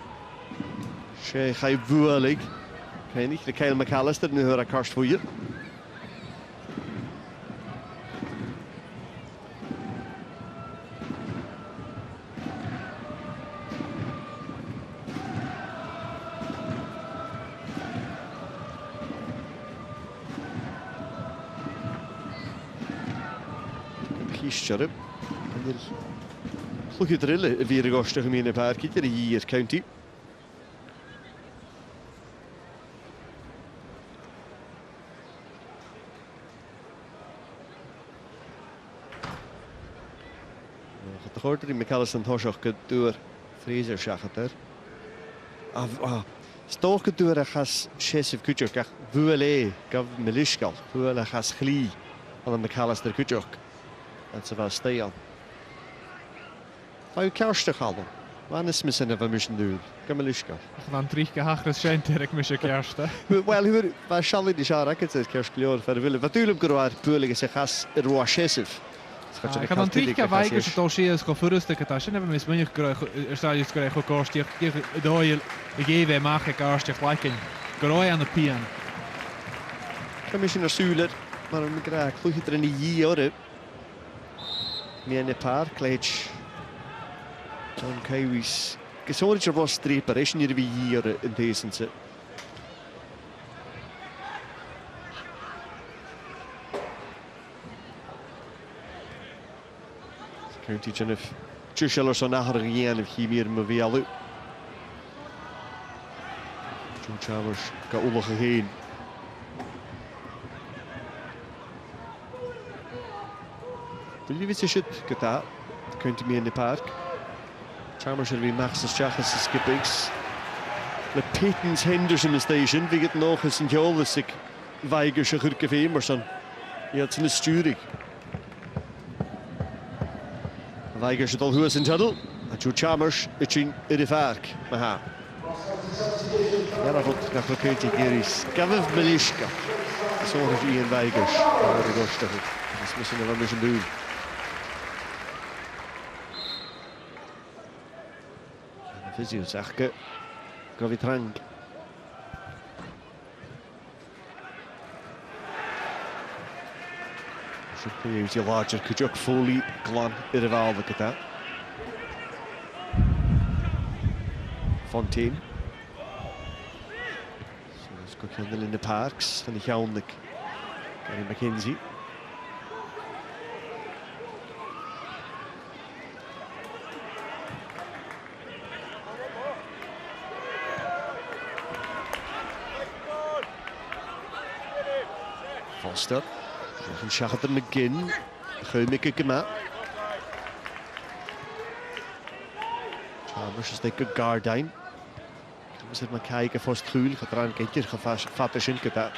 ga je woelig. Geen niet, de Kyle McAllister, nu hoor ik kast voor je. Kiescherp. Goede drillen, 4 augustus gemeen een paar keer hier county. Het hoort er in McAllister en Horsjoch door Fraser Schachter. Stoken door een gas Chesef Kutjok, Vuele, Gav Melishkal, Vuele gas Glie aan de McAllister Kutjok. Dat ze wel staan. Waar je kerst halen? Wanneer is misschien van misschien doen? Kan maar luisteren. Van 3 gehachtes zijn Derek met je kerst. Wel, waar zal ik die jaar ook het kerstkleur voor willen? Natuurlijk gewoon puurlijk is een gas Roachesef. Ik ga dan 3 keer Weigers het dossier gefurst dat je hebben mis meer stadions krijgen gekost je doel geven mag ik kerst gelijk in groei aan de pian. Kan misschien naar Suler, maar ik krijg goed er in die hier. Meer in de paar kleedje. John Kaiwis. Ik zou het was strepen, is niet wie hier in deze zit. County Jennifer. Tjushellers zo naar geen of hier meer weer al. John Chavers kan oorlog heen. Wil je shit gedaan? Kunt u meer in de park? Chalmers er weer Max's Chachas de skippings. De Petens Henderson in station. Wie het nog eens een jaar dus ik Weigers een goed café maar zo. Je had zijn sturing. Weigers het al goed in tunnel. En Joe Chalmers het in de park. Maar ha. Ja, dat wordt nog een keertje Geris. Gaviv Melishka. Zo is Ian Weigers. Dat is rustig. Dat is misschien wel een doen. Fysio zag ik. Ga weer terug. Je heeft je laatste kutjok folie klan in de valve gedaan. Fontaine. Kendall in the Parks and the Hjaunlik Gary McKenzie. Foster yn siarad yn McGinn, Chymig y gyma. Chalmers is like a Gardain. Was het Mackay gefast Chul gedran geïnter gevat is in gyda.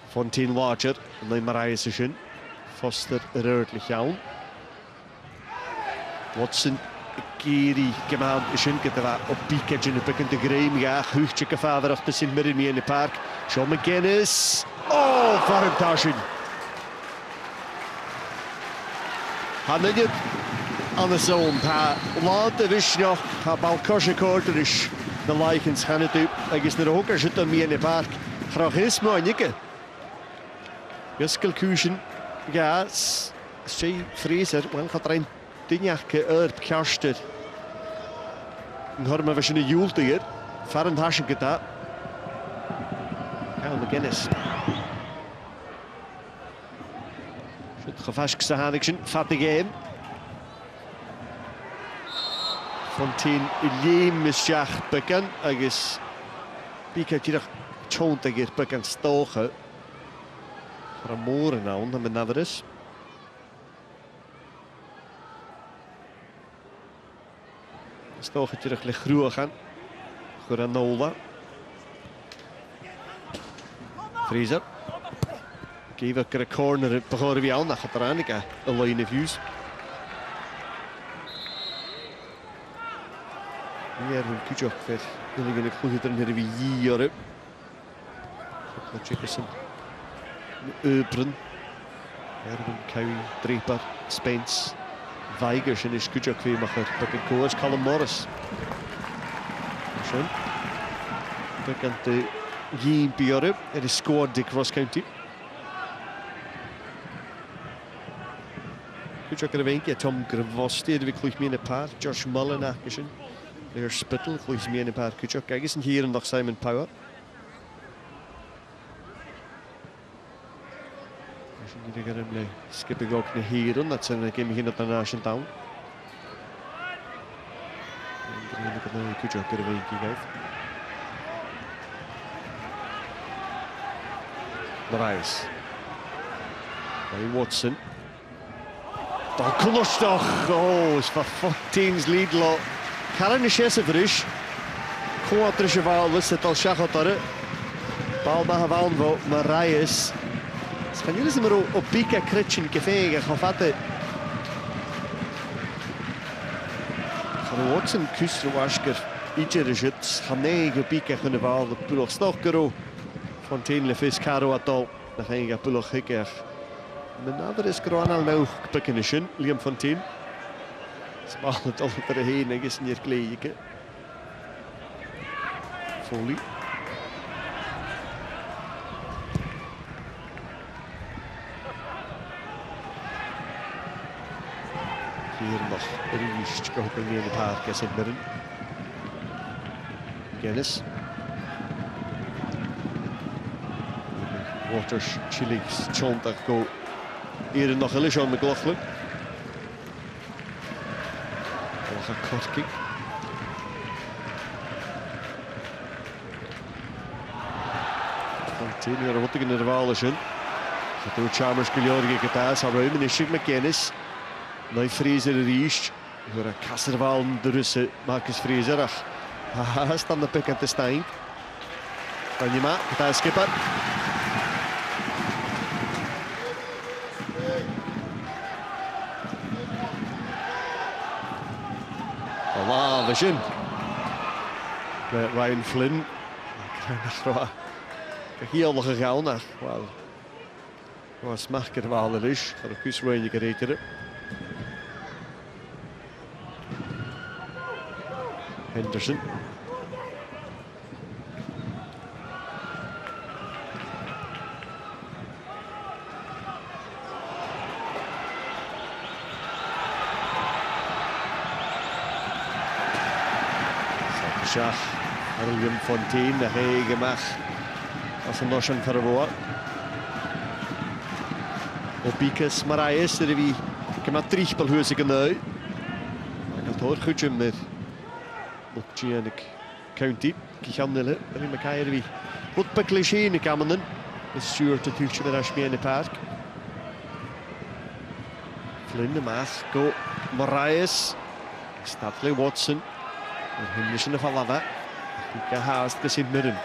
Fontaine Larger en dan Mariah is in. Foster redelijk iawn. Watson Giri gyma is in gyda op piekage in de begin de Graham ja, huchtje gevader achter St Mirren in de park. Sean McGuinness. Oh, fantastic. Hannelet aan de zone. Ha laat de wis nog. Ha balkosje korter is. De Lions gaan het op. Ik is er ook als het om in de park. Graag is mooi nikke. Juskelkuchen. Ja, Shay Fraser. Wel gaat er een dinjake erp kerster. Hoor maar we zijn een joelte hier. Farend hasje gedaan. Kyle McGuinness. Het gevastigde Haniksen. Vat de game. Fontaine Liam is jacht bekend. Agus Bika hier toont hier bekend stogen. Voor een moren nou, dan met nader is. Stogen terug ligt groeien gaan. Granola. Fraser. Geef ik er een corner. Begonnen we aan. Dat gaat eraan. Ik heb een line of views. Hier wil ik ook weer. Wil ik een goede trainer wie hier. Jacobson. Eubren. Erwin Cowie. Draper. Spence. Weigers en is goed ook weer mag er. Bekend koers. Callum Morris. Schön. Bekend de Jean Pierre. Er is scored de Cross County. Goed ook er een keer. Tom Gravosti. Er wil ik mee in een paar. Josh Mullen aangeschreven. Leer Spittel, geloof me in een paar kutje. Kijk eens hier en nog Simon Power. Als je niet gaan hem skip ik ook naar hier en dat zijn een keer begin op de National Town. En dan heb ik een kutje ook er een keer gegeven. Mariah. Bij Watson. Dat kon nog toch. Oh, is van Fontaine's lead lot. Karen is jesse vrisch. Quattro cheval het al schachotare. Bal mag wel voor Mariah. Gaan jullie ze maar op Pika Kretchen gevegen gaan vatten. Gaan Watson kuster wasker. Ietsje is het. Gaan negen Pika kunnen vallen. De pulog stokkero. Fontaine Levis Caro atal. Dan ga je pulog hikker. Mijn nader is gewoon al nou gepikken is in. Liam Fontaine. Spal het over heen en is niet kleedje. Foley. Hier nog Riest kopen in de park is in Mirren. Guinness. Waters, Chili's, Chonta go. Hier nog Elisha McLaughlin. Een kort kick. Fontaine wat ik in de wal is in. Gaat door Chalmers Gilliorgi getaas. Haar ruimen is Sig McGuinness. Neuf Fraser Riest. Voor een kasserwal de Russen. Marcus Fraser. Haha, staan de pik aan de staan. Kan je maar, getaas skipper. Voilà, vision. Ryan Flynn. Heel nog gegaan naar. Wel. Was makker wel er is. Gaat ook eens weinig rekenen. Henderson. William Fontaine, de hege mag. as an notion for a boa. Obicus Marius, er wie gemaakt triespelhuis ik nu. Ik had hoor goed met Giannic County. Kijanelle, er in elkaar wie. Wat beklisje in kamenen. Is Stuart het huurtje met Ashby in de park. Flynn de Maas, go Marius. Stadley Watson. En hun mission van Lava. Ik ga haast gezien Mirren.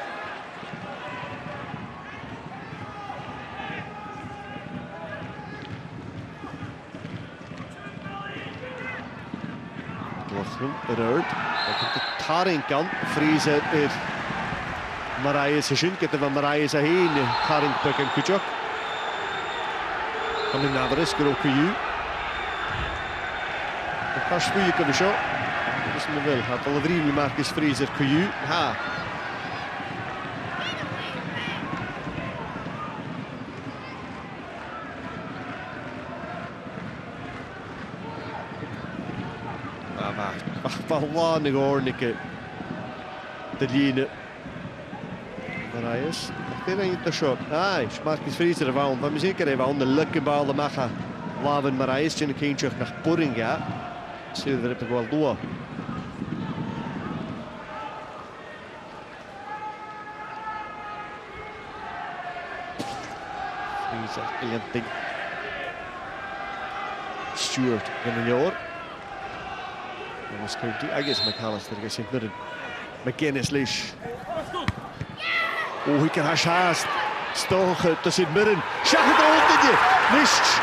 Rørt. Dat komt de Taring kan. Vriezen Marius Shin. Get van Marius heen. Taring Puk en Kuchok. Van de Navaris. Groke U. De Kashbuye kan zo. Dat is me wel. Gaat alle vrienden Marcus Vriezer Kuju. Ha. Waanzinnig ornike de line Marius. Ik denk dat je Marcus Vriezer van, maar zeker even aan de lukke bal de maga laven Marius in een kindje naar Poringa. Zullen we het wel doen? Vriezer, één ding. Stuart in een jaar. I guess McAllister gets in Mirren. McGuinness leash. Oh, he can haast. Stogen, dat zit Mirren. Schach het rond in je. Nicht.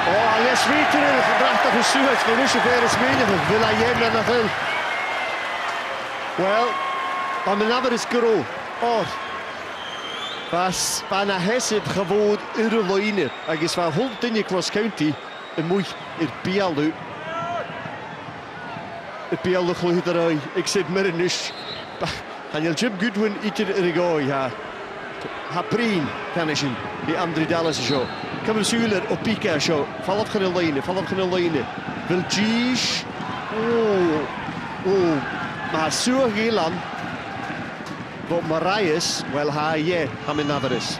Oh, hij is weer terug. Gebracht op een suet. We moesten weer eens meenemen. Wil hij hier naar veel? Wel, maar mijn naam is Gero. Oh. Was bijna hesip gewoon in de lijnen. Hij is wel 100 in je cross county. En moet Bialu. Bialu gloeit eruit. Ik zit Mirren dus. En je Jim Goodwin ieder in de gooi. Ja. Haprien finishing. Die André Dallas show. Kom een zuiler op Pika show. Val op geen lijnen. Val op geen lijnen. Wil Gish. Oh. Maar zo heel lang. Wat Marius. Wel hij je. Ham in Navaris.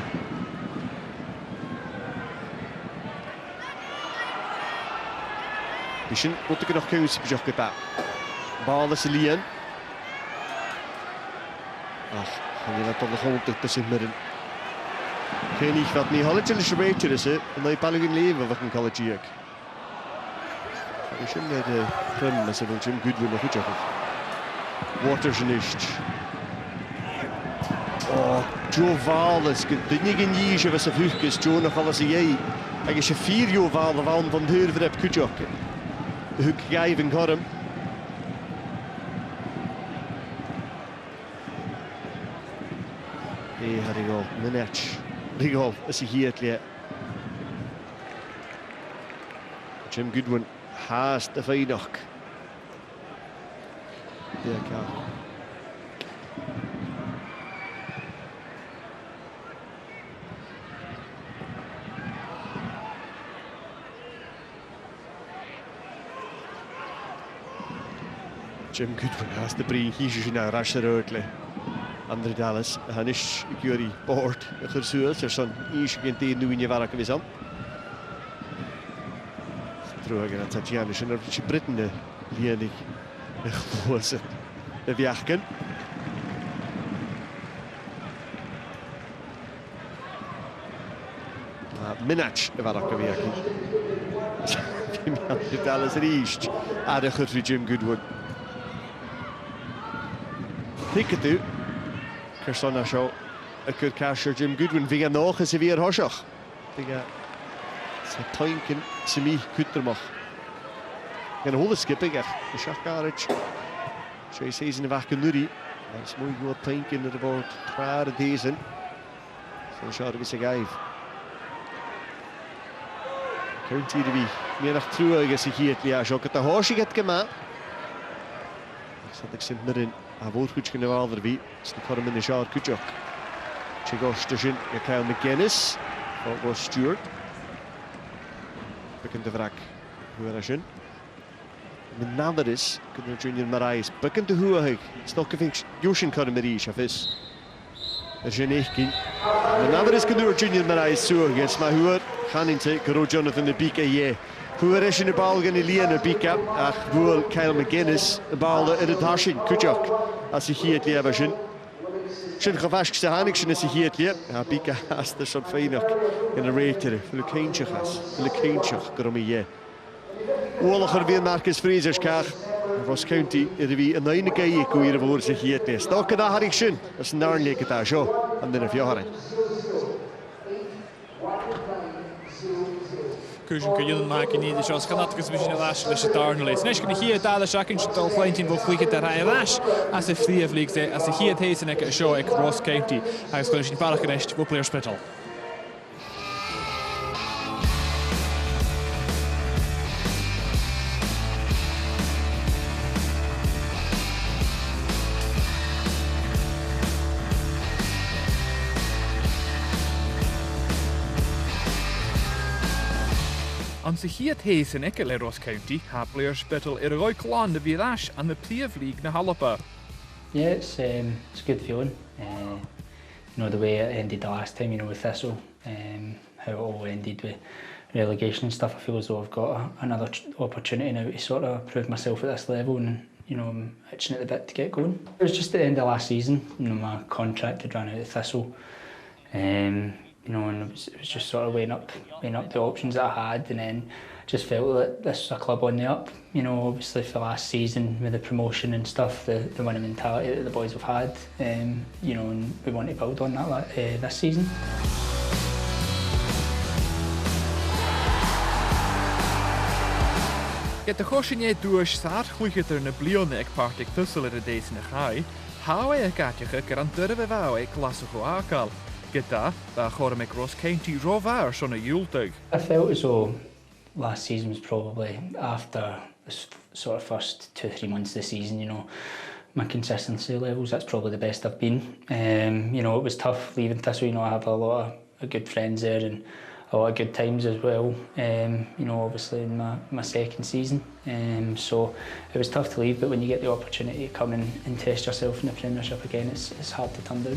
Misschien moet ik nog keuze bezoeken. Bal is Lien. Ach, gaan je dat toch nog 100% Mirren. Geen niet wat niet Holletje is een beetje is, hè? En dan je pallig in leven wat een college hier. Misschien met de Prim, maar ze wil Jim Goodwin nog goed zeggen. Waters niet. Oh, Joe Valles. Dit niet in Jije was ze vuurtjes. Joe nog alles jij. Hij is je 4 Joe Valles van de Hurver heb Kutjok. Hoek geven Gorm. Nee, Rigol, Minetch. Rigol, is hij hier het leer. Jim Goodwin haast de vijnog. Ja, kan. Jim Goodwin has de brie hier naar Rasherötle. André Dallas, han is Guri boord. Gersuurs, er zo'n iets geen nu in je werk is aan. Terug naar Tatjana, en er is Britten de Lienig. Gewoon ze de Wiachken. Minach de werk werken. André Dallas riest. De Gertrude Jim Goodwin. Tik het u. Kersona show. Ik kan casher Jim Goodwin via nog eens weer hoog. Via zijn tanken semi kutter mag. Een hele skipping er. De schakkarich. Twee season wachten nuri. Dat is mooi goed tanken in de boord. Trade deze. Zo zou we zich geven. Kunt hier wie meer naar terug is hier het ja. Zo kan de hoosje get gemaakt. Zat ik zit Mirren. Hij wordt goed genoeg er wie. Is de vorm in de jaar Kutjok. Chigos de Jin. Je krijgt McGuinness. Dat was Stuart. Bekend de wrak. Hoe er Jin. Navaris, gyda'r Junior Marais. Bygan dy hwahig, stoc y ffink Iwsyn Cor Marais a ffys. Y Genechgyn. Navaris gyda'r Junior Marais sŵg, ers mae hwyr chaninte gyro Jonathan y bica ie. Hwyr eisiau y bal gan i lian y bica, ach hwyr Kyle McGuinness y bal yn y tasyn, cwtioc, as i hiad liaf a sy'n. Sy'n chafasg sy'n hanig sy'n as i hiad liaf, a bica as dy sy'n ffeinach gan y reitir, fyl y ceintiach gyro mi ie. Oorlog er weer Marcus Fraser kach. Ross County er wie een einde gei goeie voor zich hier te stokken daar had ik zin. Dat is een narnlijke daar zo. En dan heb je haar. Cúsin go dionn mac in iad seos chanatas bhí sin leis leis darna leis. Nes go hiad dála seacinn sin dul chláintín bh chuige ar ra leis as a phríomh líg as a hiad hééis ag seo ag Ross County agus go sin bailach an eist bhplair spital. An sa hiad hééis in le Ross County, ha Blair Spittal ar a roi clán de bhí leis an na príomh líg na Hallapa. Yeah, it's a good feeling. You know, the way it ended the last time, you know, with Thistle, how it all ended with relegation and stuff. I feel as though I've got another opportunity now to sort of prove myself at this level, and you know, I'm itching at the bit to get going. It was just at the end of last season, you know, my contract had run out at Thistle. You know, and it was just sort of weighing up the options that I had, and then just felt that this was a club on the up. You know, obviously for last season with the promotion and stuff, the winning mentality that the boys have had, you know, and we want to build on that this season. Get de chosinné dúis saad chluigetar na blionna ag páirteach tussal ar a déis na chai, how ag gattecha gur an durh bhá ag glasach ó ácal. Gyda, da chorm ag Ross County rovar son a Yultag. I felt as though last season was probably after the sort of first 2-3 months of the season, you know, my consistency levels, that's probably the best I've been. You know, it was tough leaving Thistle, you know, I have a lot of good friends there and a lot of good times as well, you know, obviously in my second season. So it was tough to leave, but when you get the opportunity to come and test yourself in the Premiership again, it's hard to turn down.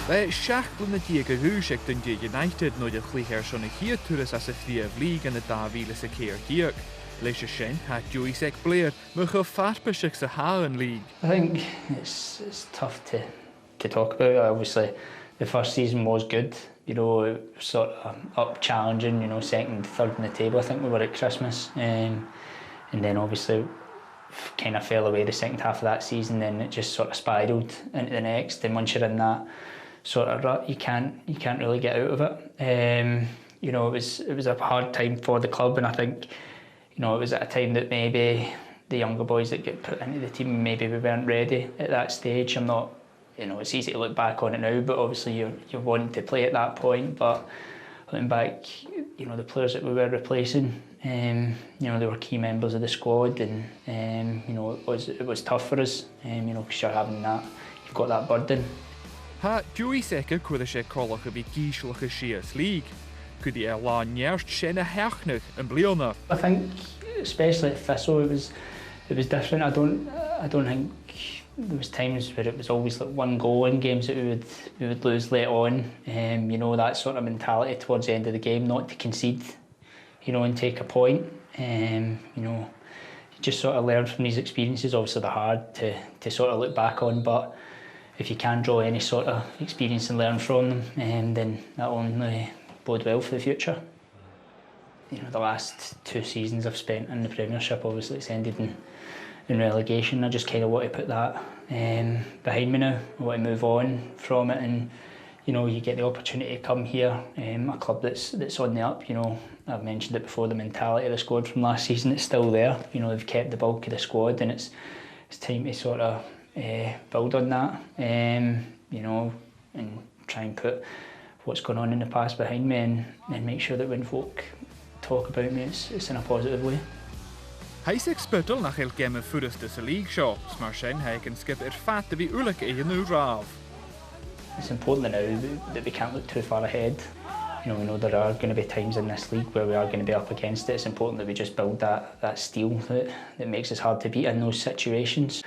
Bei seach blina díag a rúiseach den Dé United nó de chluicheir sona hiad turas as a phríomh líg an na dáhíle sa céir díag. Leis a sin ha dúis ag Blair mu go farpaseach sa Háan League. I think it's tough to talk about. Obviously, the first season was good. You know, it was sort of up challenging, you know, second, third in the table. I think we were at Christmas. And then obviously kind of fell away the second half of that season, then it just sort of spiralled into the next. And once you're in that sort of rut, you can't really get out of it. You know, it was a hard time for the club, and I think, you know, it was at a time that maybe the younger boys that get put into the team, maybe we weren't ready at that stage. I'm not, you know, it's easy to look back on it now, but obviously you're wanting to play at that point. But looking back, you know, the players that we were replacing, you know, they were key members of the squad, and you know, it was tough for us, you know, because you're having that, you've got that burden. Ha dúis ag cuid sé colach a bhí gíislach a sias League. Could the airline nearst sin a heachnach and bliona? I think, especially at Thistle, it was different. I don't think there was times where it was always like one goal in games that we would lose late on. You know, that sort of mentality towards the end of the game, not to concede, you know, and take a point. You know, you just sort of learn from these experiences. Obviously, they're hard to sort of look back on, but if you can draw any sort of experience and learn from them, then that only bode well for the future. You know, the last 2 seasons I've spent in the Premiership, obviously it's ended in relegation. I just kind of want to put that behind me now. I want to move on from it, and you know, you get the opportunity to come here, a club that's on the up. You know, I've mentioned it before, the mentality of the squad from last season, it's still there. You know, they've kept the bulk of the squad, and it's time to sort of build on that. You know, and try and put what's going on in the past behind me, and make sure that when folk talk about me, it's in a positive way. Hij zich sputtel nach heel game voorste de league show. Maar zijn hij kan skip fat to be ulik in nu raaf. It's important now that we can't look too far ahead. You know, we know there are going to be times in this league where we are going to be up against it. It's important that we just build that steel that makes us hard to beat in those situations.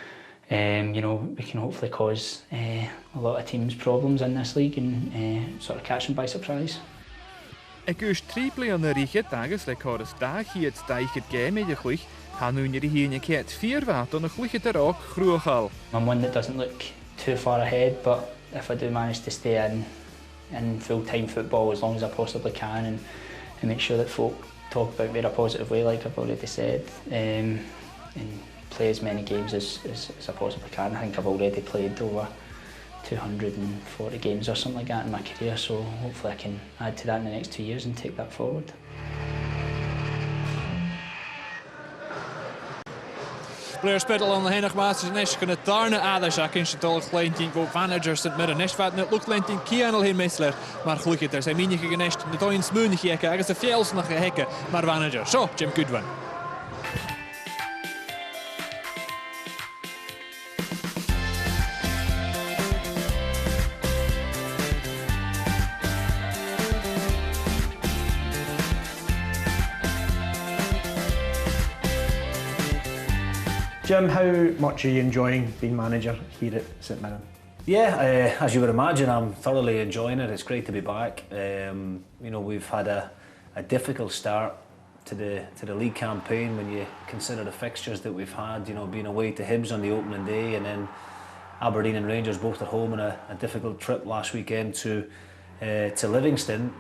You know, we can hopefully cause a lot of teams problems in this league and sort of catch them by surprise. Ik us triple aan de riche dagen, like hoors dag hier het stijg het game je glich. Han nu niet hier een keer 4 watt en een glich er ook groeg al. I'm one that doesn't look too far ahead, but if I do manage to stay in full-time football as long as I possibly can and make sure that folk talk about me in a positive way, like I've already said, and play as many games as I possibly can. I think I've already played over 240 games or something like that in my career, so hopefully I can add to that in the next 2 years and take that forward. Blair Spittle aan de heinig masters en is kunnen tarne adersak in zijn tolle kleintje go managers het midden is wat net lukt lentien kianel heen meesler maar gelukkig er zijn minige genest de toin smeunig gekke er is de fjels nog gehekken maar manager zo Jim Goodwin. Jim, how much are you enjoying being manager here at St Mirren? Yeah, as you would imagine, I'm thoroughly enjoying it. It's great to be back. You know, we've had a difficult start to the league campaign when you consider the fixtures that we've had. You know, being away to Hibs on the opening day, and then Aberdeen and Rangers both at home, and a difficult trip last weekend to Livingston.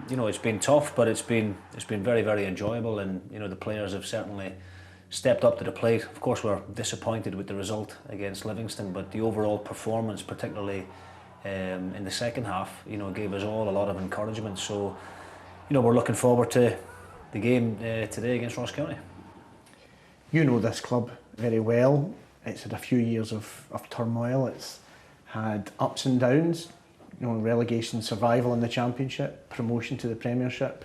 You know, it's been tough, but it's been very, very enjoyable, and you know the players have certainly stepped up to the plate. Of course, we're disappointed with the result against Livingston, but the overall performance, particularly in the second half, you know, gave us all a lot of encouragement. So, you know, we're looking forward to the game today against Ross County. You know this club very well. It's had a few years of turmoil. It's had ups and downs. You know, relegation, survival in the Championship, promotion to the Premiership,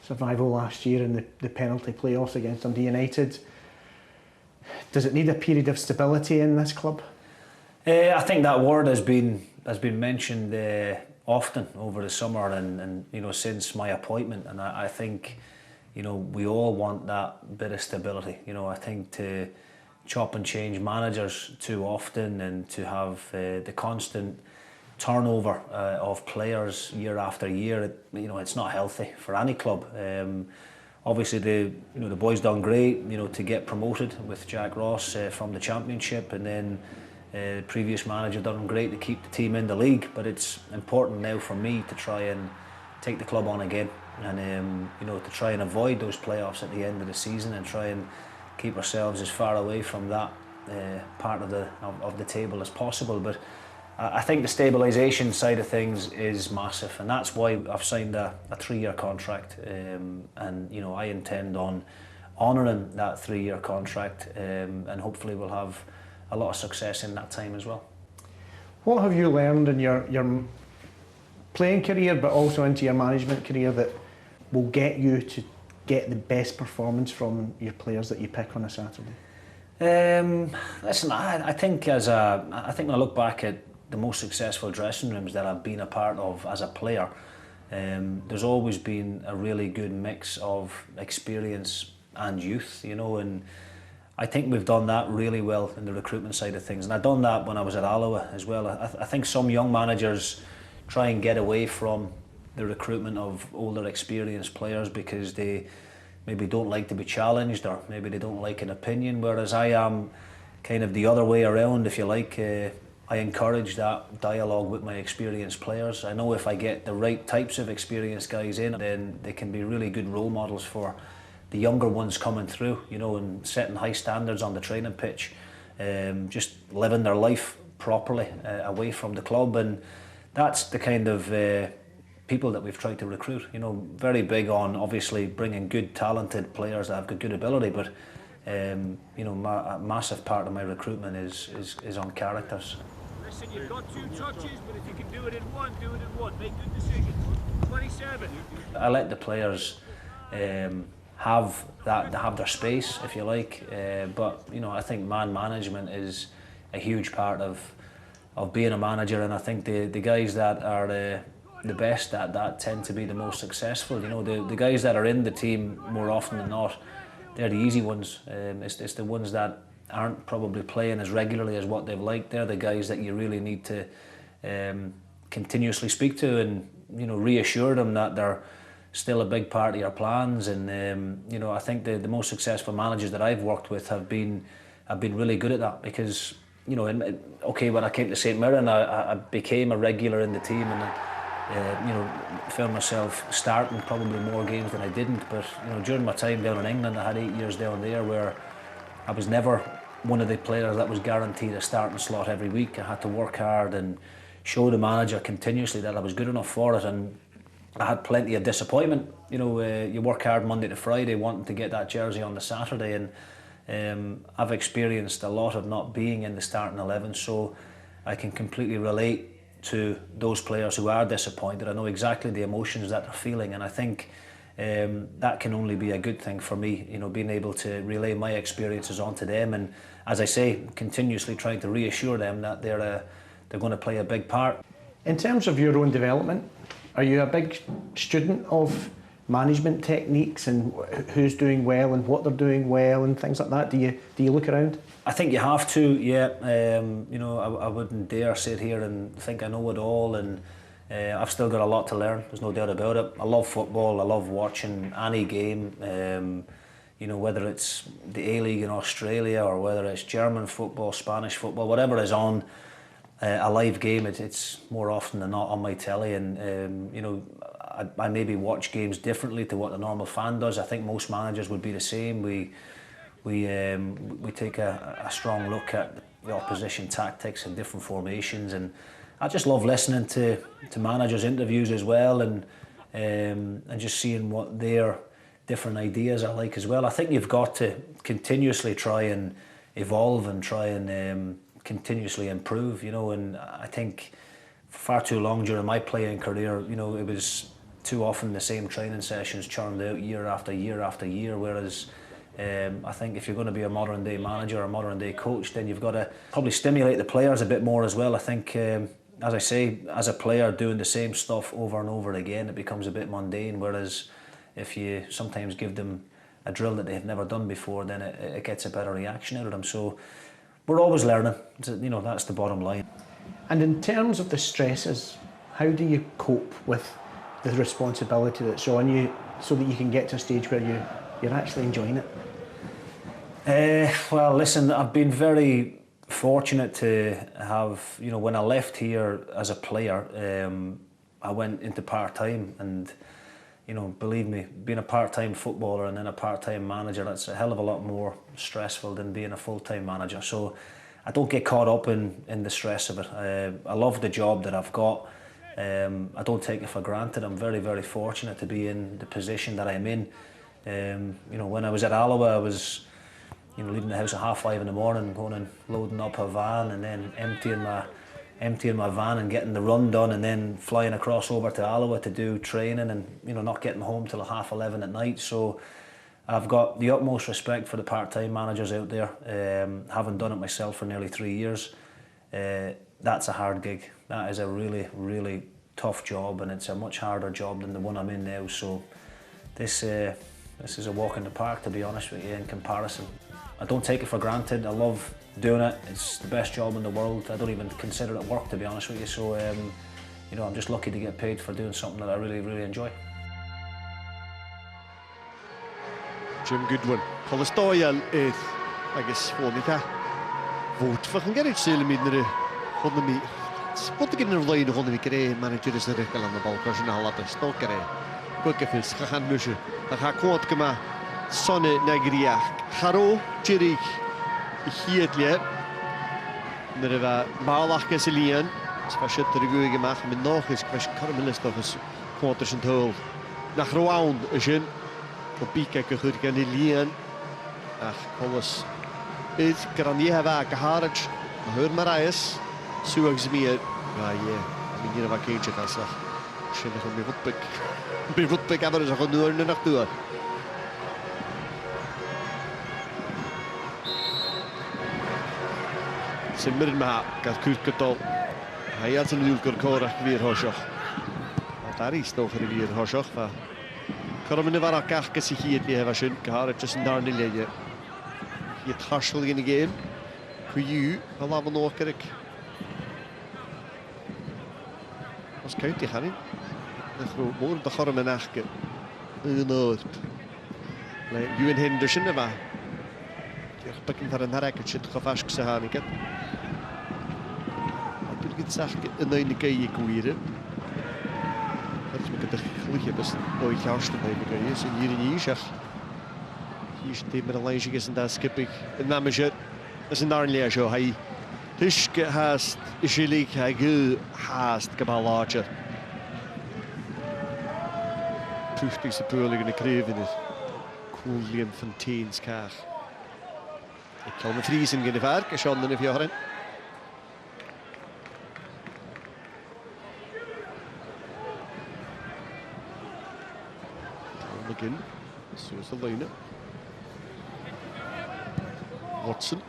survival last year in the penalty playoffs against Dundee United. Does it need a period of stability in this club? I think that word has been mentioned often over the summer and you know since my appointment, and I think you know we all want that bit of stability. You know, I think to chop and change managers too often and to have the constant turnover of players year after year, you know, it's not healthy for any club. Obviously, the boys done great, you know, to get promoted with Jack Ross from the Championship, and then the previous manager done great to keep the team in the league. But it's important now for me to try and take the club on again, and you know, to try and avoid those playoffs at the end of the season and try and keep ourselves as far away from that part of the table as possible. But I think the stabilisation side of things is massive, and that's why I've signed a 3-year contract, and you know I intend on honouring that 3-year contract, and hopefully we'll have a lot of success in that time as well. What have you learned in your playing career, but also into your management career, that will get you to get the best performance from your players that you pick on a Saturday? Listen, I think when I look back at the most successful dressing rooms that I've been a part of as a player, there's always been a really good mix of experience and youth, you know, and I think we've done that really well in the recruitment side of things, and I've done that when I was at Alloa as well. I think some young managers try and get away from the recruitment of older experienced players because they maybe don't like to be challenged, or maybe they don't like an opinion, whereas I am kind of the other way around, if you like. I encourage that dialogue with my experienced players. I know if I get the right types of experienced guys in, then they can be really good role models for the younger ones coming through, you know, and setting high standards on the training pitch, just living their life properly away from the club. And that's the kind of people that we've tried to recruit. You know, very big on obviously bringing good talented players that have good ability, but you know, a massive part of my recruitment is on characters. Listen, you've got 2 touches, but if you can do it in one, do it in one. Make good decisions. 27. I let the players have their space, if you like. But you know, I think man management is a huge part of being a manager, and I think the guys that are the best at that tend to be the most successful. You know, the guys that are in the team more often than not, they're the easy ones. It's the ones that aren't probably playing as regularly as what they've liked. They're the guys that you really need to continuously speak to and, you know, reassure them that they're still a big part of your plans. And you know, I think the most successful managers that I've worked with have been really good at that, because, you know, okay, when I came to St Mirren, I became a regular in the team, and you know, found myself starting probably more games than I didn't. But you know, during my time down in England, I had 8 years down there where I was never one of the players that was guaranteed a starting slot every week. I had to work hard and show the manager continuously that I was good enough for it, and I had plenty of disappointment. You know, you work hard Monday to Friday wanting to get that jersey on the Saturday, and I've experienced a lot of not being in the starting 11, so I can completely relate to those players who are disappointed. I know exactly the emotions that they're feeling, and I think that can only be a good thing for me, you know, being able to relay my experiences onto them, and as I say, continuously trying to reassure them that they're going to play a big part. In terms of your own development, are you a big student of management techniques and who's doing well and what they're doing well and things like that? Do you look around? I think you have to, yeah. You know, I wouldn't dare sit here and think I know it all, and I've still got a lot to learn, there's no doubt about it. I love football, I love watching any game, you know, whether it's the A-League in Australia or whether it's German football, Spanish football, whatever is on a live game, it's more often than not on my telly, and you know, I maybe watch games differently to what the normal fan does. I think most managers would be the same. We take a strong look at the opposition tactics and different formations, and I just love listening to managers' interviews as well, and just seeing what their different ideas are like as well. I think you've got to continuously try and evolve and try and continuously improve, you know, and I think far too long during my playing career, you know, it was too often the same training sessions churned out year after year after year, whereas I think if you're going to be a modern day manager or a modern day coach, then you've got to probably stimulate the players a bit more as well. I think, as I say, as a player doing the same stuff over and over again, it becomes a bit mundane, whereas if you sometimes give them a drill that they've never done before, then it gets a better reaction out of them. So we're always learning, you know, that's the bottom line. And in terms of the stresses, how do you cope with the responsibility that's on you so that you can get to a stage where you're actually enjoying it? Well, listen, I've been very fortunate to have, you know, when I left here as a player, I went into part-time, and, you know, believe me, being a part-time footballer and then a part-time manager, that's a hell of a lot more stressful than being a full-time manager. So I don't get caught up in the stress of it. I love the job that I've got. I don't take it for granted. I'm very, very fortunate to be in the position that I'm in. You know, when I was at Alloa, I was, you know, leaving the house at 5:30 in the morning, going and loading up a van, and then emptying my van and getting the run done, and then flying across over to Alloa to do training, and, you know, not getting home till 11:30 at night. So I've got the utmost respect for the part-time managers out there. Having done it myself for nearly 3 years, that's a hard gig. That is a really, really tough job, and it's a much harder job than the one I'm in now. So this is a walk in the park, to be honest with you, in comparison. I don't take it for granted. I love doing it. It's the best job in the world. I don't even consider it work, to be honest with you. So, you know, I'm just lucky to get paid for doing something that I really, really enjoy. Jim Goodwin. Cholesterol is, I guess, Monica. Vote for Hungary, Silmidner, Honami. Spot again in the line, Honami Kere, manager is the Rekel on the ball, person, I'll let the stalker. Gwygeffils, Chachan Musher, a Hakot Gama, Sonne Nagriach, Haro, Jirik, Hietlier, Nerva, Malach Gasilian, Spashet Regu gemacht, mit noch ist Quash Carmelis noch is Quarters and Hole. Nach Round, Jin, op Pika Gurganilian, Ach, Collis. Is Granier Hava Kaharaj, Hur Marais, Suaxmir, I mean, Cage at us. She will be Woodpick. Be Woodpick, others are going to earn enough to her. St Mirren ma gael cwrcydol. Haiad yn yw'r gwrcorach fyr hosioch. Dari stoch ar y fyr hosioch fa. Cyrra mynd efo'r agach gys I hyd ni hefo sy'n gahar a jyst yn darn I leia. Hyd harsol yn y gêm. Cwyw, a lafon o'ch gyrig. Os county chanin. Ddechrau môr dy chorym yn achg. Yn oed. Ewan Henderson yma. Diolch bygyn thar yn harag at sydd chofasg sy'n hana gyd. A dwi'n gydsach yn ein y gei I gwir. Ydych chi'n gyda'r chlich bys o'i llawst yn ein y gei. Sy'n i'r un siach. Hys dim yr alain sy'n gysyn da sgybig. Yn nam eisiau. Ys yn darn lea sio. Hai Tysk haast isilig hag haast gabal larger. Puchtig sy pwlig yn y grefyn yr Cwliam Fontaines cach. Ik kan me vriezen in de vark, als Jan en Fjaren. McGinn, zo is de lijnen. Watson.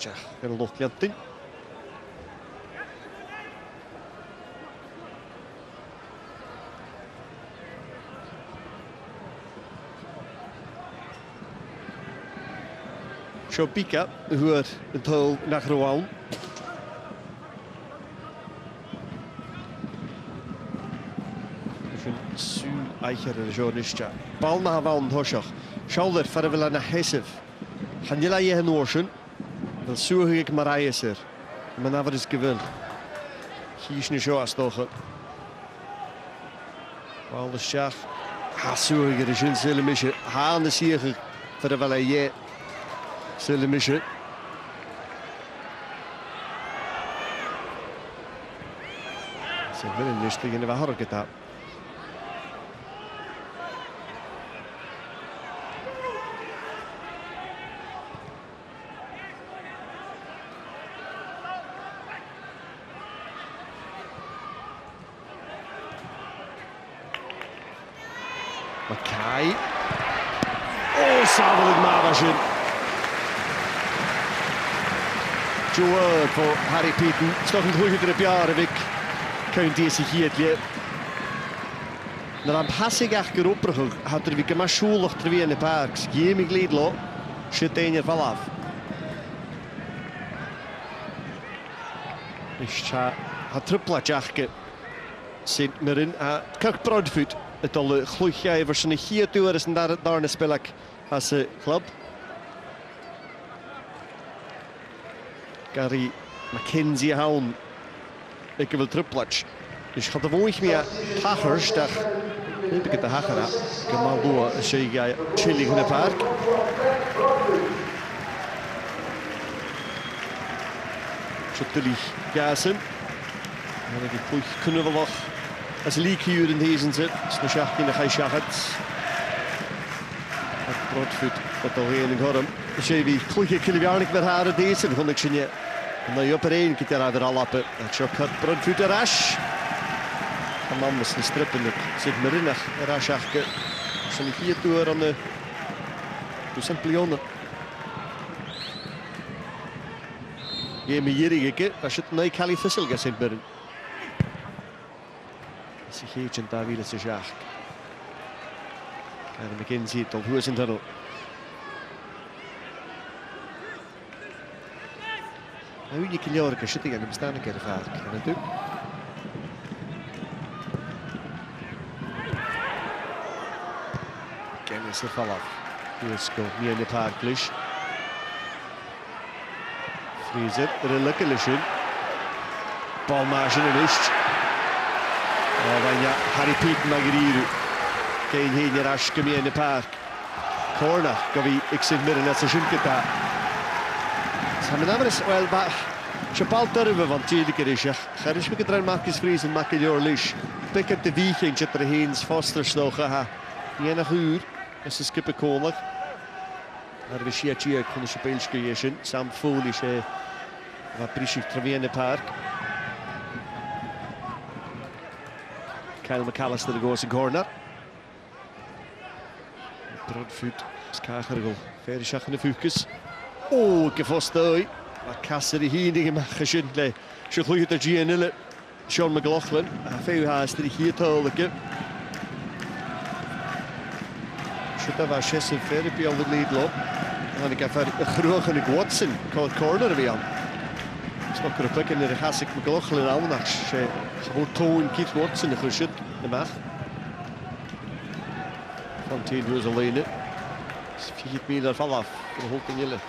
Tja, een lokjanting. Sio Bica, hwyr yn tol nach Rwawn. Sŵn eicher yn y journalistja. Bal na hafawn hosioch. Sialder ffarafel yna hesif. Chanila I hen orsyn. Fel sŵhig maraiesir. Mae'n afar ys gyfyl. Hys ni sio astocha. Bal ysjach. Ha sŵhig yr ysyn sy'n mysio. Ha yn y siach ffarafel ie. Sy'n mysio. Sy'n fyr yn ystig yn y fahor gyda. Mackay. Oh, safelig Mavashin. Joe for Harry Peaton. Stoch yn hlwyd yr y biar efig. County is I hyd. Na'r pasig ach gyr obrachwg. Hadr fi gyma siŵlwch dri fi yn y parks. Gym I glidlo. Sydd ein i'r falaf. Yscha. Ha tripla jachge. St Mirren a Kirk Broadfoot. Het al gloedje voor zijn hier toe is daar een spelak als club. Gary Mackenzie Hown. Ik wil triplach. Dus gaat de woord meer hachers daar. Heb ik het de hachera. Kamal door zie je chilling in het park. Zotelig gasen. En ik goed kunnen we nog. As leak hier in deze zit, is de schach in de geishachet. Het Broadfoot wat al heen in Gorham. Dus je wie kloeie Kilianik met haar deze, dan kon ik zien je. En dan je op één keer daar weer al lappen. Het schok had Broadfoot een rash. En man moest een strippen op. Zit Mirren een rashachke. Zal ik hier toe aan de. Dus een plionnen. Je me hier gekeken, als je het nooit Califissel gezien Mirren. Zich heetjen daar weer eens jaag. En McKenzie tot hoe is in tunnel. Nou je kan jaren zitten en de bestaan een keer vaak. En dat doet. Kennis er vanaf. Hier is go meer in de parklish. Vriezer er een lekker lisje. Balmarge en ist. Harry Peaton magriru. Geen heen rash gemeen in de park. Corner, gavi ik St Mirren net zo schimketa. Samen namens wel ba. Chapal terve van tijdelijke is. Garish me gedrein Marcus Vries en Mackelior Lish. Pick up de Viking zit er heens Foster snogen ha. Nie nach uur. Is de skippe konig. Maar we zien hier kon de speelske jeschen. Sam Foolish wat prishik trevie in de park. Kyle McAllister goes in corner. Broadfoot is kagergel. Verder schach in de focus. O, gefostau. A casar I hyn I machasyn le. Siwch lwyd y GNL. Sean McLaughlin. A few has to the here tall again. Should have a chess of therapy on the lead low. And I got a Chrwch and Watson called corner of him. It's not going to pick in the Hasek McLaughlin alnach. Gewoon Toon Keith Watson the should the math. Fontaine was alleen. It's 4 meter fall off for the whole thing.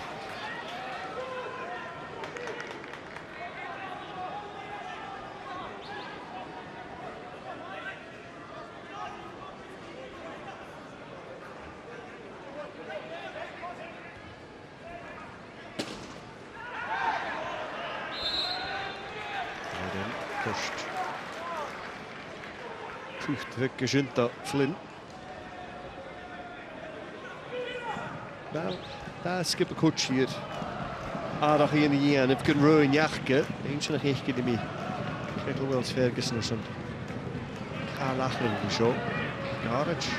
Gesynta Flynn. Nou, daar skip a coach hier. Aardig in de en heb kunnen roeien jachtje. Eentje nog echt keer mee. Kijk wel eens Ferguson of something. Ga lachen in de show. Garage.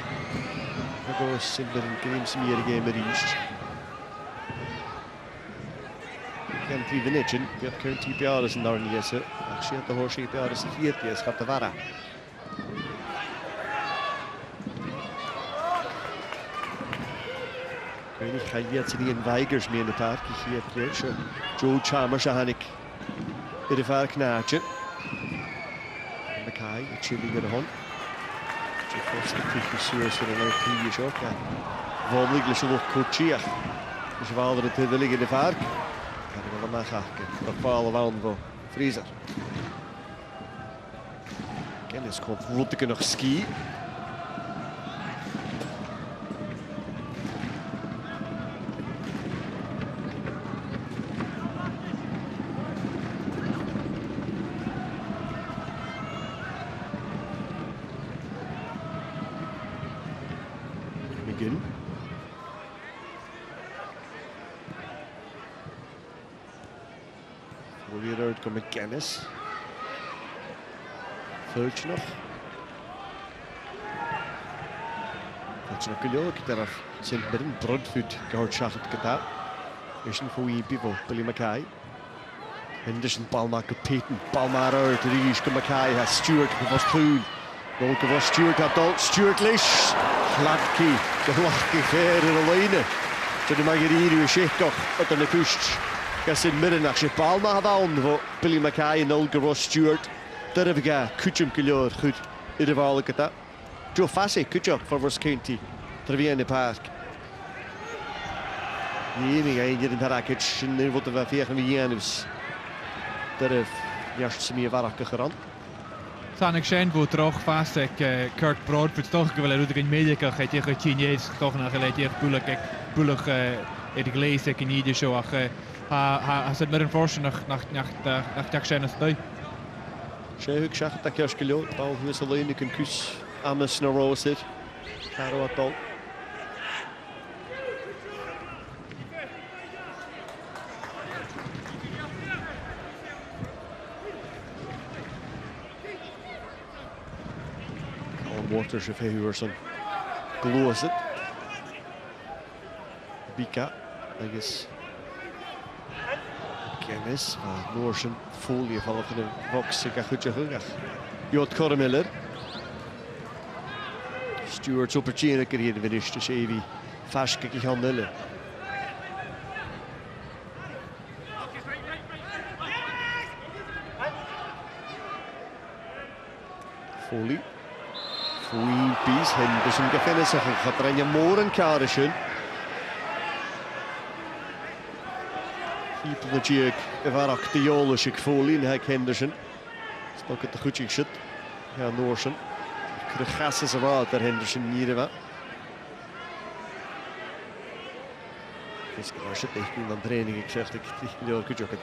Dat was in de games meer game reached. Ik kan 3 minuten. Je hebt geen type jaren in daar niet eens. Als je het de horse jaren is hier is gaat de vara. Ik ga jetzt in Weigers mee in de park. Ik zie het Joe Chalmers aan ik in de vaar knaatje. En de kaai, het chilling in de hand. Je first de suurs voor een leuk is ook. Volgende is nog coachie. Dus we hadden het te liggen in de vaar. Ga ik wel maar gaan. Dat vallen we aan voor Frieser. Kennis komt Rotteke nog ski. Kennis. Vultje nog. Dat is nog een leuk. Daar zijn Mirren Brodfoot gehoord schachelt gedaan. Is een goede people. Billy Mackay. Henderson Palma Peyton. Palma uit. Ries Mackay has Stewart was groen. Welke was Stewart had al Stewart Lish. Gladke. De lachke verder alleen. Zo de Magariru is toch uit de kust. Gas in Mirren als je Palma had aan voor Billy Mackay en Olga Ross Stewart. Daar heb ik kutjem kleur goed in de vallen gedaan. Joe Fassey kutje voor Ross County. Daar weer in de park. Nee, ik ga hier in de package en wat we vegen we hier dus. Daar heb juist ze meer warke gerand. San ik zijn voor terug vast Kurt Broadfoot toch wel uit de media kan je Chinees toch nog gelijk bullig in de glees ik in ieder show has het Mirren forschen nach dag zijn stoi. Sheikh Shah tak juist geloof bal hoe is alleen ik een kus Ames naar Rose zit. Caro wat bal. Waters of Hayhurson glows it. Bika, I guess. Kennis, Noorsen, folie vallen van de box. Ik ga goed je Jot Kormiller. Stewart's opportunity hier de eerste Chevy. Vast kijk ik aan Miller. Folie. Folie piece. Henderson gefinnen zich. Gaat er een moren kaartje. People natuurlijk vaak de jolische Folie en Hek Henderson. Stok het de goedje shit. Ja, Noorsen. De gas is eruit daar Henderson hier wat. Dus als je echt in de training ik zeg ik heel goed ook het.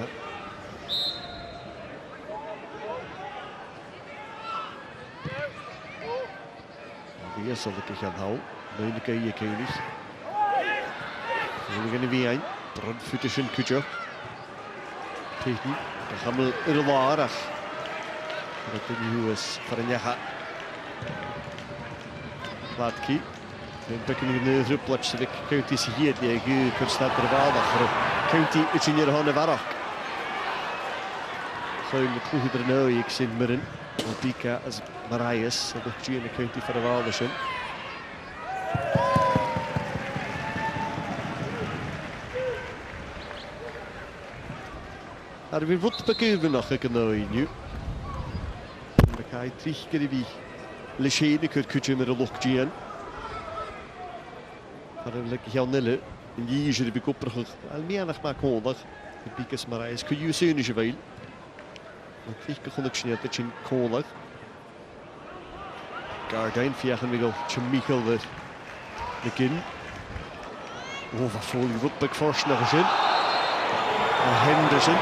Weer zal ik gaan houden. Nu kan je koning. We gaan weer een. Brodfoot in kutje. Peyton, dan gaan we in de waardig. Dat is nu is voor een jaar. Laatkie. Een beetje in de rupplaats. Ik kijk het hier. Die kunt staat er wel nog. County it's in your honna varach. So in the clwyd ar yn ag sy'n Mirren. O Bika as Marias, a ddwch yn y county for a fawr sy'n. Ar fi'n fwt bagyrfyn o'ch ag yno i niw. Mae cael trich gyda fi lysyn y cwrcwyd yn yr olwch gian. Ar yn lygu hiawn nile, yn lys yr i fi gwbrach. Al mi anach ma cwnnach, y bigas Marias. Cwy yw sy'n eisiau feil. Mae'n trich gychwnnach sy'n edrych sy'n cwnnach. Gardain fiach yn figol, sy'n Michael fyr. Nygyn. O, fa ffôl i fwt bag ffors na sy'n. A Henderson.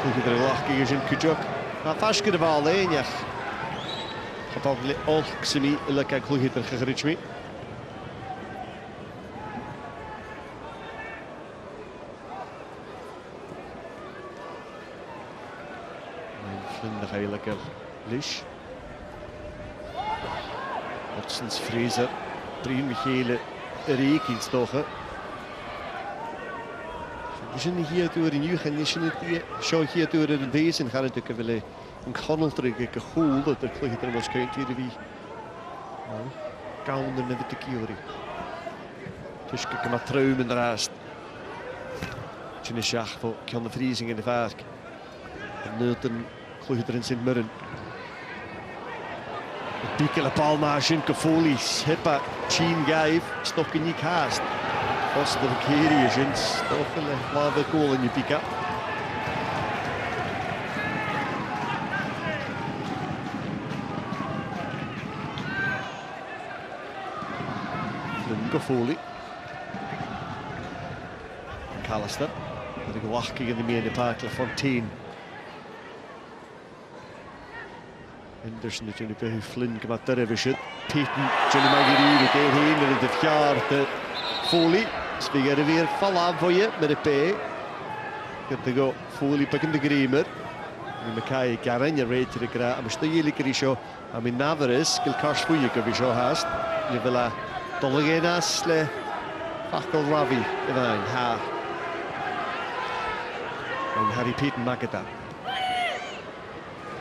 Cwyd yr lach gyda sy'n cwydioch. A ffas gyda fal einach. A bobl olch sy'n mi y lyga clwyd yr chychryj mi. Mae'n fflyn na chai lyga'r lys. Otsens Fraser. Brin Michele yr eig i'n stocha. Is yn hier door in Juchen, is in het zo hier door in deze gaan het ook wel een kaneltrek gehoord dat er klinkt er was kunt hier wie. Kaunder met de kiori. Dus kijk maar truimen ernaast. Tjin is jacht voor kan de vriezing in de vaark. En Newton klinkt er in Sint Mirren. Pikele palmage in Kafolies, hippa, Chin Gaif, stokken niet haast. Foster Kiri is in stoffen en lava goal in je pika. Kafoli. Callister. Met een gelachking in de meer in de park, Lafontaine. Henderson natuurlijk bij Flynn gemaakt daar even shit. Peyton, Johnny Maguire, ik heb heen en het jaar de Foley. Spiegel er weer val aan voor je met de P. Gaat go Foley pakken de Grimer. Nu me kai Karen je rate de gra. Maar stel jullie kri show. Am in Navarres, kil kars voor je kan we zo haast. Je wil a dolgenas le. Fakkel Ravi. Even ha. En Harry Peyton Magada.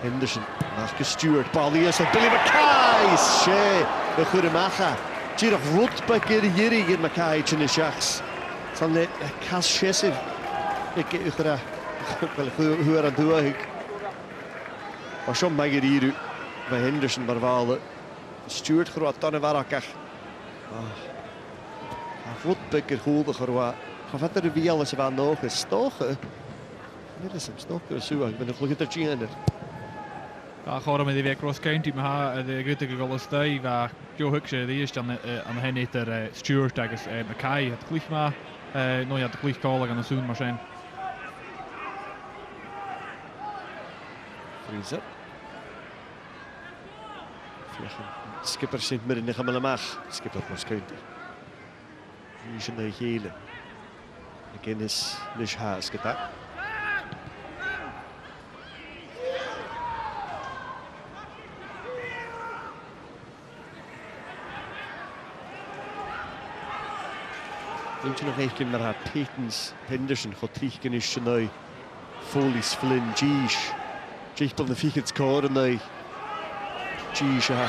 Henderson, Marcus Stewart, Paulius en Billy Mackay. Shea, de goede macha. Tjir of rotbak jirig in Mackay in de schachs. San de kas chessiv. Ik ugra. Wel hoe aan doe ik. Maar zo Magiriru bij Henderson barwale. Stewart groot dan warakach. Rotbak goede groot. Gaat er wie alles van nog gestogen. Dit is hem stoken zo. Ik ben nog goed te zien. Ja, gewoon met die week Ross County, maar de grote goals daar, waar Joe Huxje de eerste aan hen heet er Stewart tegen Mackay, het klicht maar, nou ja, de klicht callen gaan doen maar zijn. Fraser. Skipper Sint Mirren in Gamelamach, skipper Ross County. Nu is een gele. Again is Lish Haas gedaan. Eentje nog een keer naar haar Peytons, Henderson, gaat teruggaan is je nu. Foley's, Flynn, Gish. Gish op de vier scoren nu. Gish, ja.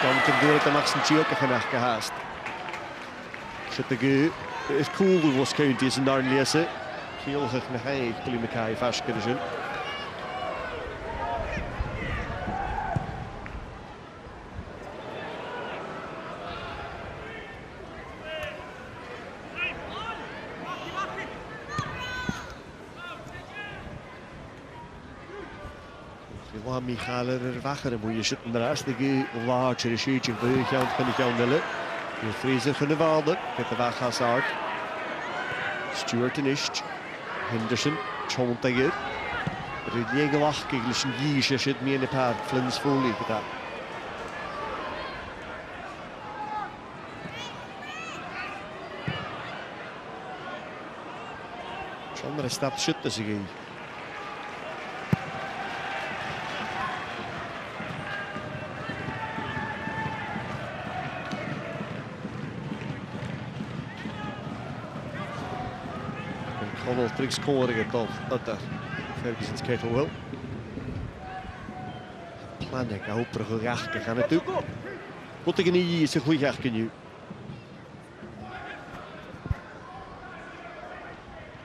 Dan kan door het Max en Gioca gaan gehaast. Zit de ge, het cool hoe was County is in daar lezen. Heel graag naar hij, Billy Mackay vast kunnen zijn. Michael er wakker en moet je zitten naast de laatste recherche voor je kan ik jou willen. Je Fraser van de Walde, met de Wachhazaard. Stewart en Ischt. Henderson, John Tiger. Er is een lach, kijk, dus een jiesje zit meer in de paard, Flynn's Foley gedaan. John er staat shit tussen je. Patrick scoring at the Ferguson's Kettle will. Planning, I hope we're going to gaan het doen. Wat ik niet is een goede gaan nu.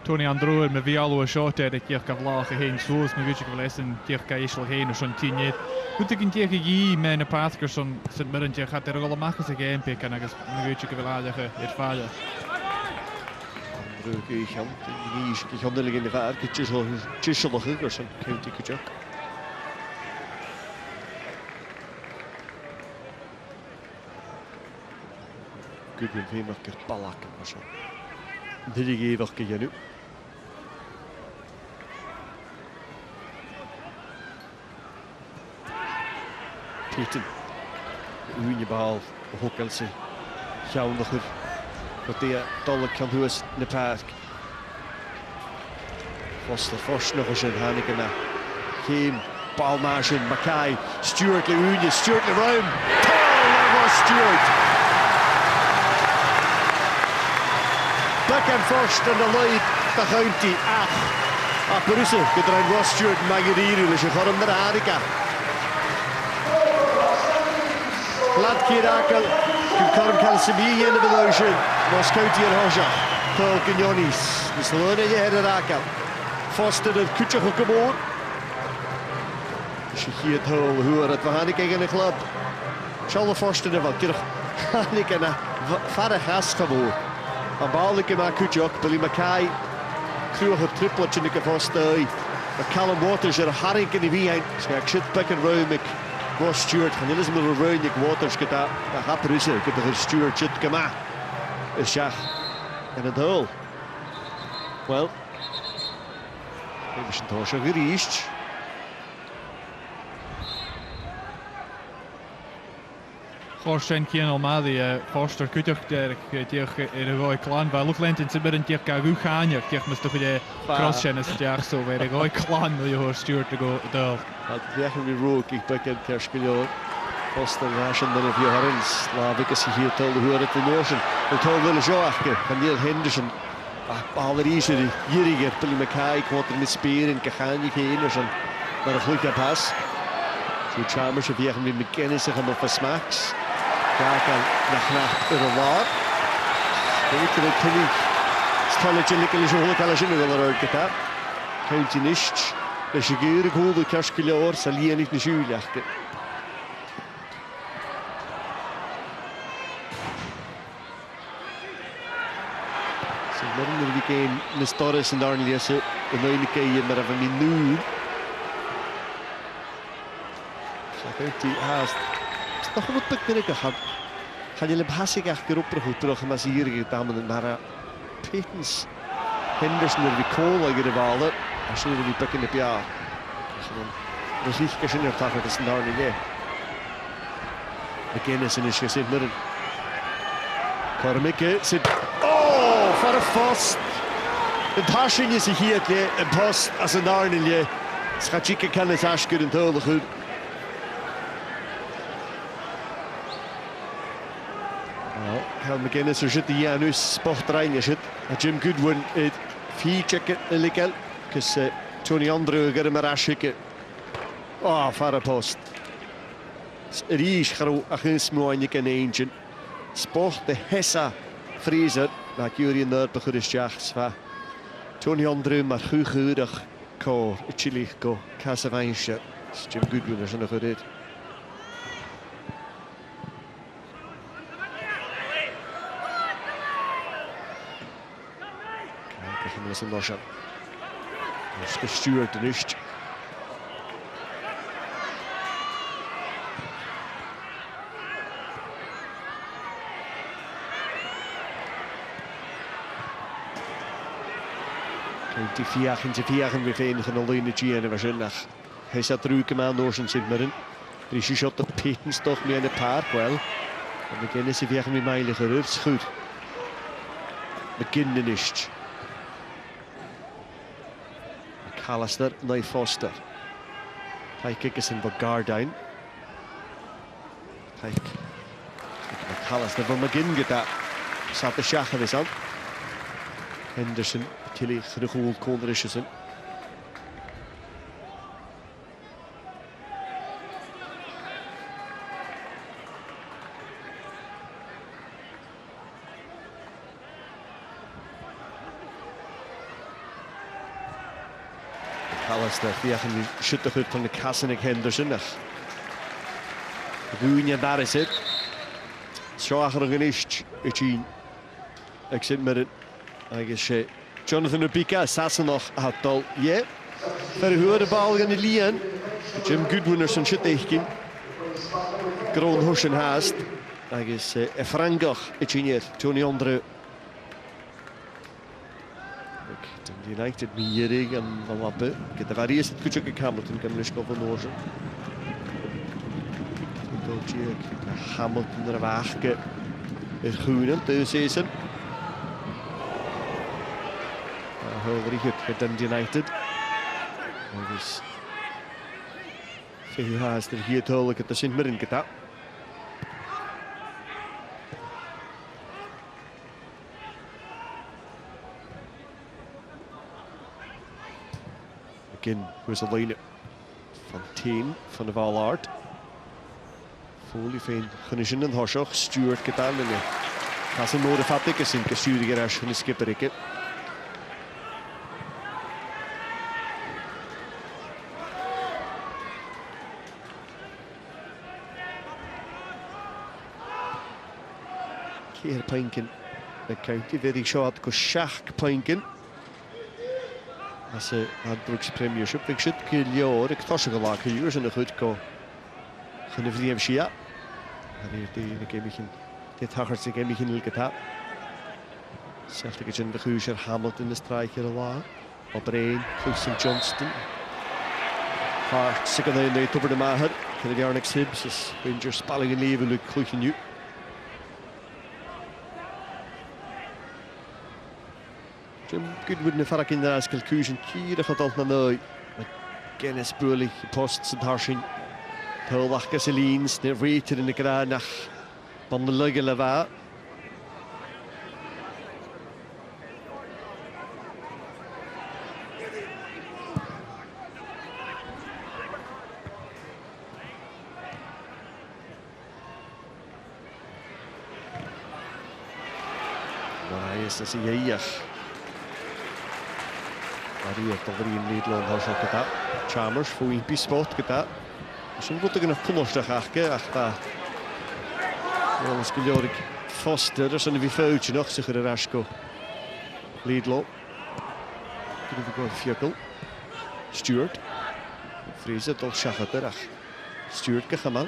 Tony Andrew met Vialo shot er keer kan lagen heen zoals me weet je wel eens een keer kan je zo heen zo'n 10 jaar. Moet ik een keer gegeven met een Patrick zo'n Sint Mirren gaat er wel maken ze geen pick en ik weet je wel aardige het vader. Andrew gaan die in de vaart tjissel nog een zo'n county kujak. Goodwin Veemaker palakken maar zo. Dit is even wat je nu. Pieten. Unie bal. Hokkelse. Jouw nog weer. Wat die dollar kan doen in de park. Foster Forst nog eens in Hanneke na. Geen balmarge in Mackay. Stewart de Unie. Stewart de ruim. Paul was Stewart. Back and first and the lead, the county. Perusse, gedraaid was Stewart Magiriru, dus je gaat hem naar Harika. Laat Kirakel, Karm Kalsibi in de belotion, was county en Hoja. Paul Quinones, dus Lone je herder Rakel. Foster het kutje gekomen. Dus je giet hol, hoe het we Harika in de club. Zal de Foster ervan terug. Harika naar verre gast gewoon. Aan balike maar kutjok, Billy Mackay. Kruger tripletje in de vaste. Callum Waters er haring in de wien. Schijk shit back and round met Ross Stewart. En dit is met een round ik Waters gedaan. Dat gaat er is er. Ik heb er Stewart shit gemaakt. Is ja. En het hol. Well. Even zijn toosje geriest. Gorsen Kien Almadi, Forster Kutter, der er gooi klan, bij Luchtland in Sibir en tier kagu gaan, je tier moest toch de crossjen is het jaar zo, waar de gooi klan wil je hoor Stuart te go deel. Het zeggen we rook, ik ben een kerstspeljoen. Foster Nation dan of je harins, laat ik eens hier telde hoe het in Ocean. Het hol willen zo achter, van Neil Henderson. Allereerst die Jiriger, Billy Mackay, kwam er met speren, gaan je geen Henderson, maar een goede pas. Zo Chalmers, je vegen met McKennis zich hem op een smaks. Daar kan nacht er waar. Weet je dat niet? Stalletje lekker zo hoog alles in de eruit gedaan. County niet. Dus je geure goede kerstkiloor zal hier niet naar zuur leggen. Zo dan we gaan naar Torres en daar lezen. De nieuwe keer maar even niet nu. County haast. Toch wat bekijken gaan. Gaan jullie basik achter op terug maar ze hier gedaan naar Petens. Henderson er die kool in de bal. Als je die pikken op ja. Dus niet in je taak, dat is daar niet meer. McKennis is gezet Mirren. Kormikke zit. Oh, voor een vast. Het harsje is hier een post als een arnelje. Schatjike kan het harsje in het goed. McKennis er zit hier nu sportrein zit. Jim Goodwin het 4 checken lekker. Dus Tony Andrew gaat hem maar schikken. Oh, verre post. Ries gro achens mooi kan eentje. Sport de Hessa Fraser. Maar jullie naar de gerustjachts va. Tony Andrew maar goed ko chili ko Casavanche. Jim Goodwin is nog goed. Dat is een losje. Dat is gestuurd en niet. Die vier weer verenigd alleen de G en waarschijnlijk. Hij zat ruiken aan door zijn Sint Mirren. Er is shot de Petens toch meer in de park wel. En beginnen ze weer met mijlen gerust goed. Beginnen niet. Callister naar Foster. Hij kijkt eens in Gardine. Hij Callister van McGinn gedaan. Zat de schach er eens aan. Henderson Tilly Chyrchul Conrishin. Alistair, fiachan should the hood on the Cassinik Henderson. Gwynia Barrisit. Sjoachar an iść, Echin. Exit Mirren. I guess Jonathan Obika, Sassanach had al. Yeah. Very good ball in the Lian. Jim Goodwinnerson should take him. Groen Hushen haast. I guess Frangach, Echin, Tony Andre. United Mirren and Valappe. Get the various Kuchuk Hamilton can lish over Norton. Hamilton er wagen is groenen deze season. Heel goed gedaan United. Dus veel haast er hier duidelijk het Sint Mirren gedaan. Again, was a line van 10 van de Valaard. Foley fein Chynnishin and Hoshoch, Stewart gedaan en has een mode fatig is in gestuurde geraas van de skipperike. Keer Pinkin, de county very short go Shach Pinkin. As a Brooks Premiership, ik zit Kiljoor, ik tosse gelaak hier en een goed go. Gaan we die Shia. En dit hagert zich een heel gedaan. Zelfs ik in de Guusher Hamilton de strijker la. Op 1, Clemson Johnston. Hart second in de top de Maher. Kan de Arnex Hibs is Rangers spelling in leven lukt goed nu. Jim Goodwood ne farak in de askelkusen kier gaat al naar nou. Met Guinness Burley posts en harsing. Tolach Gasolines, de reiter in de granach van de lugge lava. Hij is dat hij hier. Maar hier toch weer in Nederland has ook gedaan. Chalmers voor een spot gedaan. Zo'n wat ik nog konostig achter. Ja, misschien hoor ik Foster, er zijn er weer foutje nog, zeg de Rasko. Lidlo. Kunnen we gewoon Fjukkel. Stewart. Vrezen toch Schachter. Stewart Kachaman.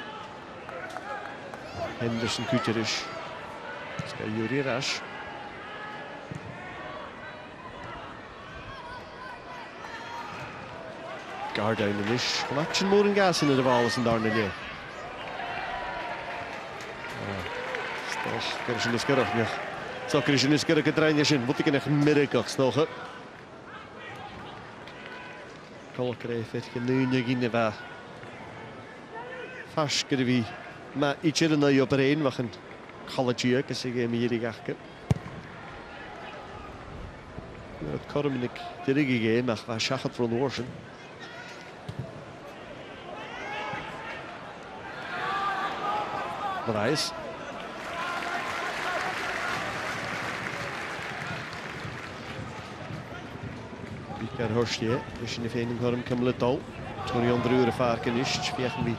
Henderson Kuterish. Ska Yuri Rash. Gardown en is action more in gas in de bal is en daar naar je. Toch kan je niet kerrig meer. Zo kan je niet kerrig draaien in. Moet ik een echt middenkast nog hè. Kolkreef het genoeg in de wa. Vast kunnen we maar iets er naar je op een wachten. College als ik hem hier gakken. Het kan hem ik dit gegeven maar was schachet van Orson. Bereis. Bikar Horstje, dus in de vening harm kan het al. Toen je andere uren vaarken is, spelen we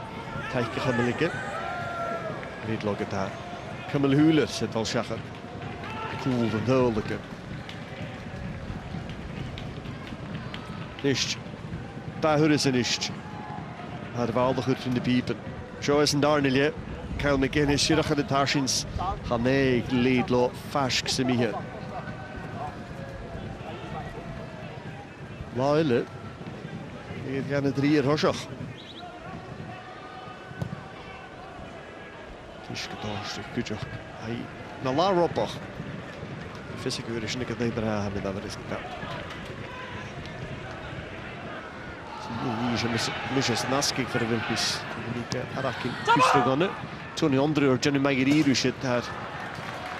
kijken gaan blikken. Niet lokken daar. Kamel Huler zit al schacher. Cool en duidelijke. Nicht. Daar horen ze niet. Had wel goed in de piepen. Zo is een darnelje. Kyle McGuinness, je gaat het harsins. Gaan nee, Lidlo, Fask ze mij. Laile. Hier gaan het 3 horsach. Het is getoast, kutje. Hij, na la roppach. Fysiek weer is niet het dragen met dat is gedaan. Hier is een naskik voor de Wilpis. Arakin, Kustogonne. Tony Andre, Jenny Magiriru zit daar.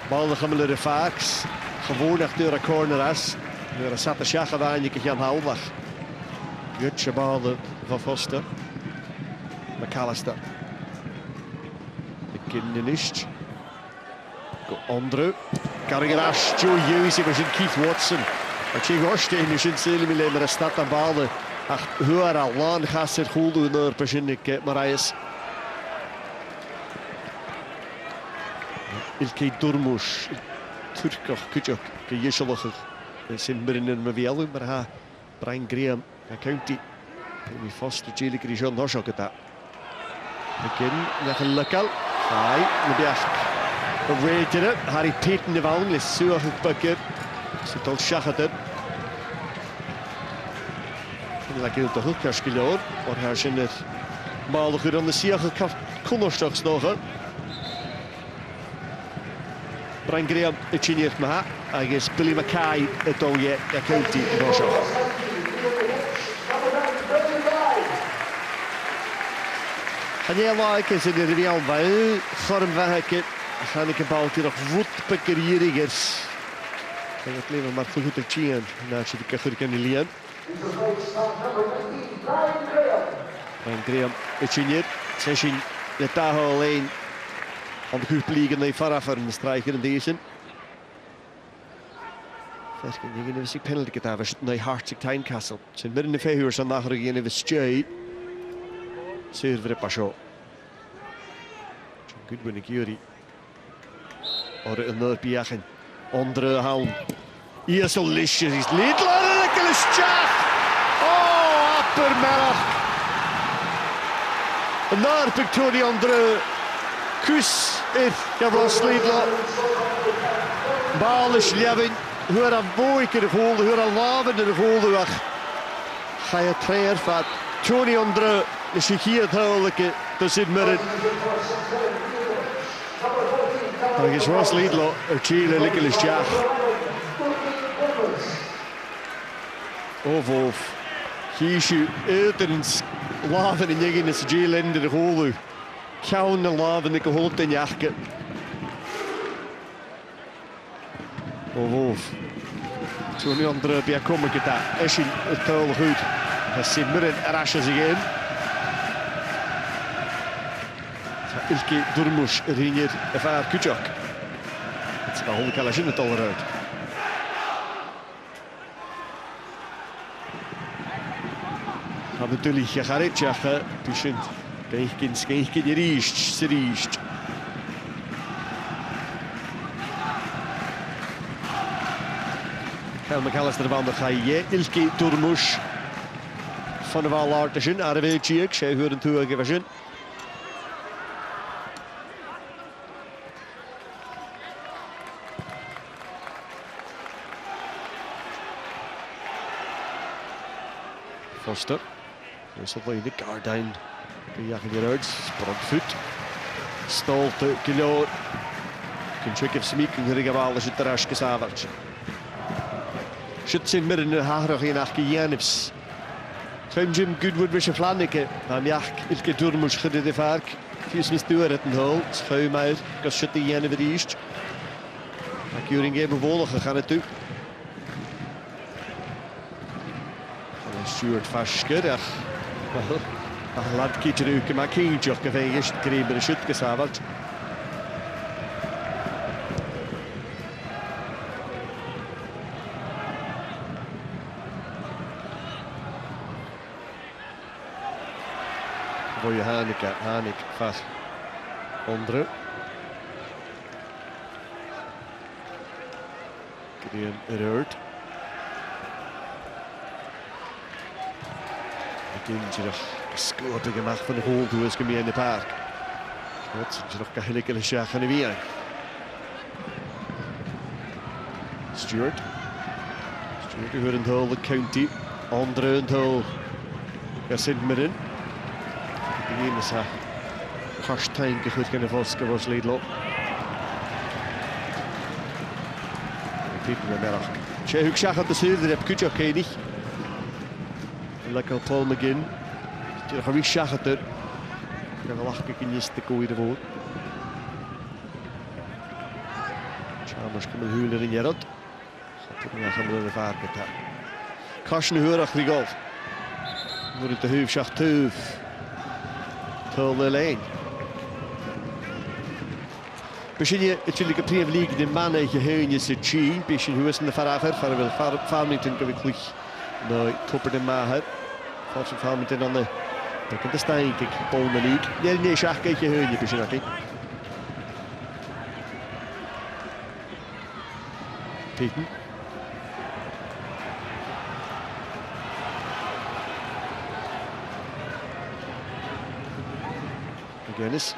Bal de gemiddelde Fax. Gewoon achter de corner as. Nu er satt a seach a bhain go chean hálach. Good se ball van Foster. McAllister. Beginnen nicht. Go Andrew. Carrigan Ash, Joe Hughes, was in Keith Watson. Maar Che Gorstein is in Selimile, maar er staat aan ballen. Ach, hoor al lang gaat ze goed doen door persoonlijk Marius. Ilke Durmush, Turkach, Kutjak, Jeshalach, Sint Mirren maar wel, maar ha, Brian Graham, County. Penny Foster, Jilly Grijon, Noshak at that. Begin, Nakal, Hai, Nabiach. Rated it, Harry Payton de Vaughan, les Suach Bucket, Sital Shachatet. La gilt de hoekers geloor, maar hij is in het maaliger aan de Siach kon straks nog. Brian Graham, het geneert me, hij is Billy Mackay, het al je, de county Rosso. En jij lijkt is in de real wel, vorm wegge. Gaan ik een bal hier nog voet bekerierigens. En het leven maar goed te zien. Naast je de kachur kan lien. En Graham, het geniet. Session de taal alleen. Aan de goed vliegen naar Farafar en de strijker in deze. Verder dingen is ik penalty gedaan. Naar Hartig Tynecastle. Zijn midden de veehuurs aan de in de stjei. Server de Pacho. Goed win ik jullie. Or een nerpiachen. Andere haal. Hier zo lisjes is leed. Lekker is tjach. Oh, appermelach. Een nerpik to die andere. Kus er. Ja, wel sleedla. Bal is leven. Hoor aan boeken de golde. Hoor aan laven de golde weg. Ga je trainer van. Tony andere. Is je hier het huwelijke. Dat zit Mirren. Dan is Ross Lidlo, Chile, Nicholas Jack. Of. Kiesje, Uiterens, laven in jegen is Chile in de holu. Kauwen de laven, ik hoop ten jakke. Of. Toen nu andere bij komen gedaan. Is in het tuil goed. Dat zit Mirren rasje zich in. Ilke Durmush ringer ervaar Kutjak. Het is wel honderd keer in het al eruit. Gaan we natuurlijk gegaret zeggen. Tussen kijken je riest. Gaan McAllister van de Gaille. Ilke Durmush van de Wallaartesen. Arweetjek, zij horen toe gewezen. Foster. Dus alleen de Gardijn. De jagen hieruit. Sprongvoet. Stolte, kilo. Kunchuk of Smik. En Rigawal is het terrasje savage. Zit in midden in de harig in Achke Janifs. Geen Jim Goodwood was je Flanneke. Maar ja, Ilke Durmush gedde de vark. Vies misduur het een hol. Schuim uit. Kas zit de Janif de eerst. Maar Kuring even volgen gaan het toe. Stuart vastgedacht. Laat Kitcheruke maar kindje of geveegd kreeg de schut gesaveld. Voor je Hanik vast. Onder. Green Rurt. Kindjerig scoorde gemaakt van de goal toe is gemeen in de park. Wat is nog gelijk een schach aan de weer. Stuart hoort een hol de county. Andere een hol. Ja, Sint Mirren. De ene is Karstein goed kunnen volgen was Lidlo. Pieter de Berg. Tje, ik zag het de zuider heb Kutjak niet. Lekker Paul McGinn. Je gaat weer zeggen er. Je gaat lachen in je stuk hoe je ervoor. Chalmers komt een huiler in je rot. Ja, gaan we de vaart met dat. Kasjen Hurach die goal. Moet de hoef schacht tuuf. Tolle lijn. Misschien je natuurlijk op Premier League de mannen geheuen ze zien. Misschien hoe is in de varaver. Farmington kan ik goed. Nee, topper de maher. Farmington aan de. Dat kan de staan kijk. Premier League. Nee, schach kijk je heuen je misschien ook. Peyton. Guinness.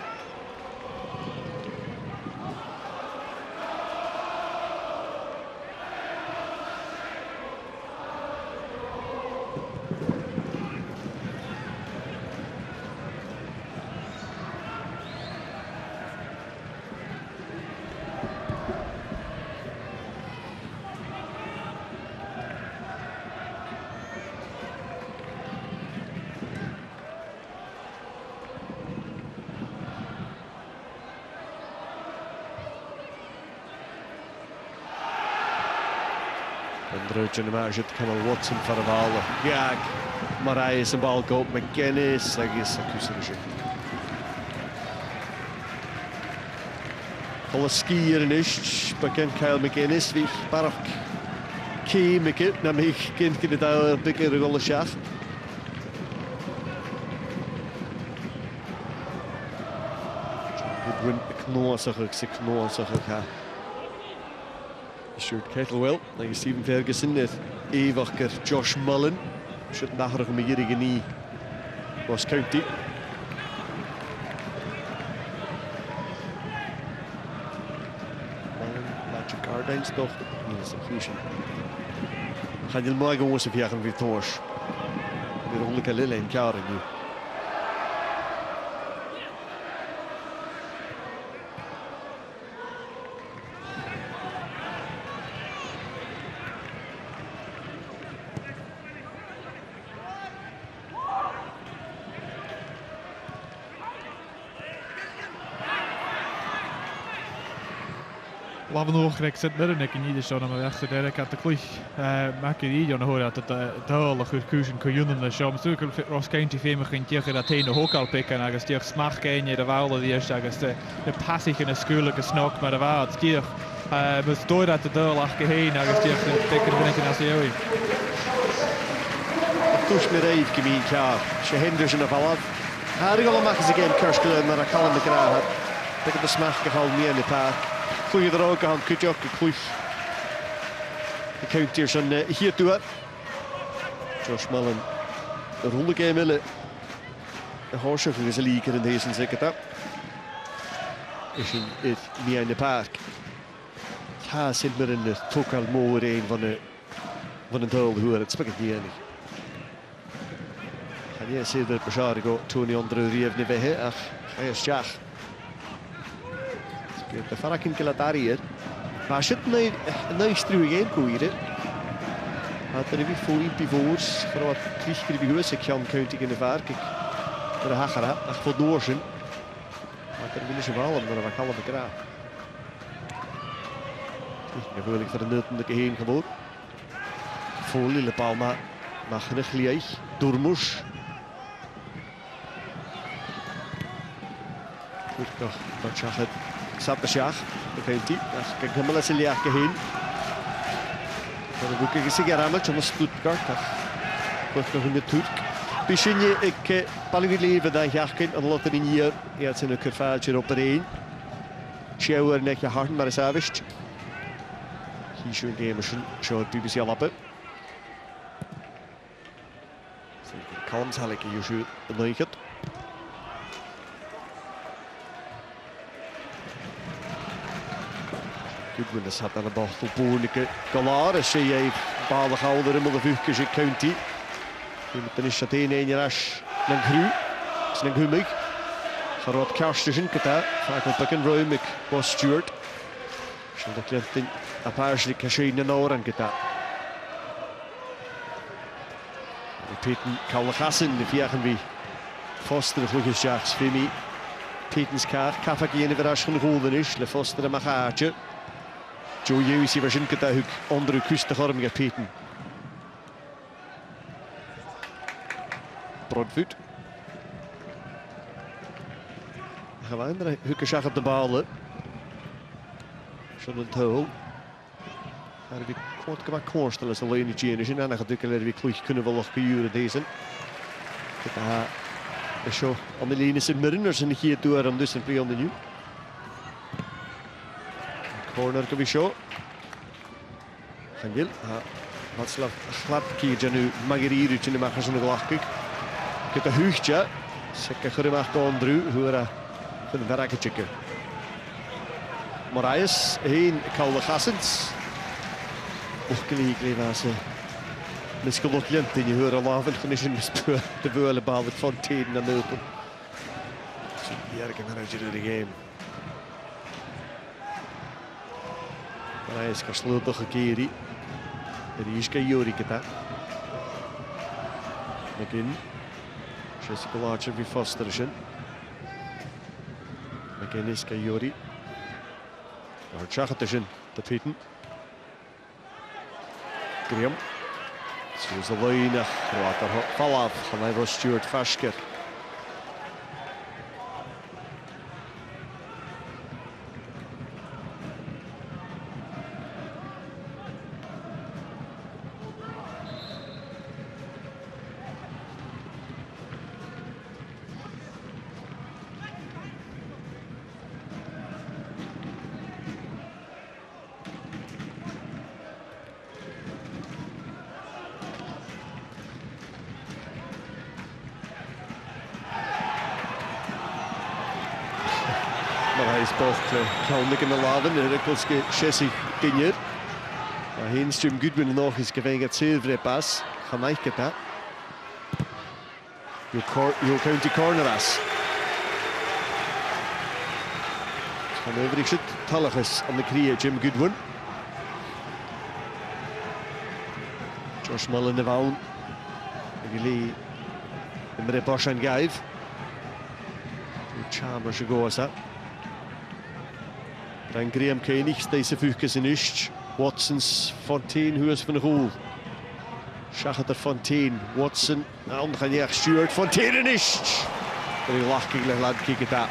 En de maar zit Campbell Watson voor de bal. Ja, maar hij is een bal goed. McGuinness, dat is een kussenje. Alle skieren is bekend Kyle McGuinness wie park kiemeke naar mij kind in het oude dikke rolle schaf. Goodwin knoosig ha. Stuart Kettlewell, like Stephen Ferguson, Evaker, Josh Mullen. Should nachher om hier genie Ross County. Magic Gardens toch? Nee, dat is een fusion. Gaan jullie morgen jongens even jagen weer toors. Weer honderd lille en karen nu. Laten we nog gelijk zitten midden. Ik niet zo naar mijn weg. Daar ik had de klieg. Maak je die dan hoor dat het heel goed kussen kunnen. Dus ja, natuurlijk Ross County veel meer geen tegen dat hij nog ook al pikken. Als die smaak geen je de waarde die is. Als de passig in de schuurlijke snok maar de waarde die met door dat de deur lag heen. Als die pikken binnen in als je Koers met even gemeen klaar. Ze hinders in de bal af. Hij gaat maken ze geen kurskelen maar dat kan hem de kraag. Dat de smaak gehaald meer in de paard. Goeie er ook aan, kut je ook goed. De countiers aan hier toe. Josh Mullen. De ronde game willen. De horsje is een leaker in deze zeker dat. Is het meer in de park. Ja, zit maar in de toch al mooi een van de deel hoe het spek niet enig. Ga je zien dat Bashar go Tony onder de rief niet weg. Ach, hij is schach. De Farakin Kelatari hier. Maar zit een struwe game koeien. Had er weer voor in pivots. Voor wat kriegje bij huis. Ik ga county in de vaart. Ik voor de hagera. Ach voor doorzen. Maar er willen ze wel om naar een halve kraag. Ik wil ik voor de nuttige heen gewoon. Vol in de palma. Maar genoeg leeg. Doormoes. Goed nog. Dat zag het. Zat de schaag, dat heeft hij. Kijk helemaal eens een jaartje heen. Dan heb ik een sigarammet om Stuttgart. Dat nog in de Turk. Misschien ik palliger leven dan jaartje en laten in hier. Je had zijn kurvaatje op een. Schouwer net je hart maar eens avist. Hier zo'n gamersen, zo het BBC lappen. Kalm zal ik hier zo een Goodwin is had aan de bal voor Boerlijke klaar. Dus zie je bepaalde gouden in de vuurtjes in county. Dan is dat een ras een gru. Dat is een gummig. Gerard Karsten kata. Vaak op een ruim ik was Stuart. Zo dat klinkt in een paar slikken in de oren kata. Peyton Kalagassen de vieren wie Foster de vlugjes jachts Vimy. Peyton's kaart. Kafak in de verras van de golden is. Le Foster de magaatje. Joe Hughes i version gyda hwg ondrw cwst y chorm gyda Peyton. Brodfoot. Gewoon, hwg y siach op de bal. Sian yn twl. Ar fi cwrt gyda cwrstel as y lein i gyn ysyn, anach ydych ar fi clwych cynnwyfolwch gywyr y deisyn. Gyda ysio am y lein sy'n Mirren ar sy'n i chi dŵr am dwys yn brion yn yw. Corner gyda fi sio. Changil, a Matslav Chladki djanu magiriru tyn y machas yn y glachgyg. Gyda hwchtja, sy'n chyrru mach Ondrew, hwyr a chyn ferag y chica. Moraes, hyn cael y chasant. Ochgelig leif as y misgolwgliant yn i hwyr o lafyn chyn eisiau misbwyr dy fwyl y bal at Fontaine na Milton. Sy'n iar gyda'r agir yn y gêm. Moraes gael slwbach o geiri. Yr eisiau Iori gyda. McGinn. Sies i gylarger fi Foster ysyn. McGinn eisiau Iori. Ar chachat ysyn, dy Peyton. Graham. Sŵs y lein ach rwad ar falaf, chan efo Stuart Fashker. Mae'r hais boch cawnnig yn y lafyn, yr ygwlsgu Shesi Gynnyr. Mae hyn Strum Goodwin yn och ys gyfeing at sylfre bas, chanaich gyda. Yw County Corner as. Chan efo'r eisiau talachus am y cria Jim Goodwin. Josh Mullen y fawn. Ag i li ymre Bosian Gaif. Chalmers y go as that. Dan Graham Koenig, deze Fuchs in Ischt. Watson's Fontaine, who is van de goal. Schachat Fontaine, Watson, aan gaan je Stuart, Fontaine in Ischt. En die lach ik laat kijken daar.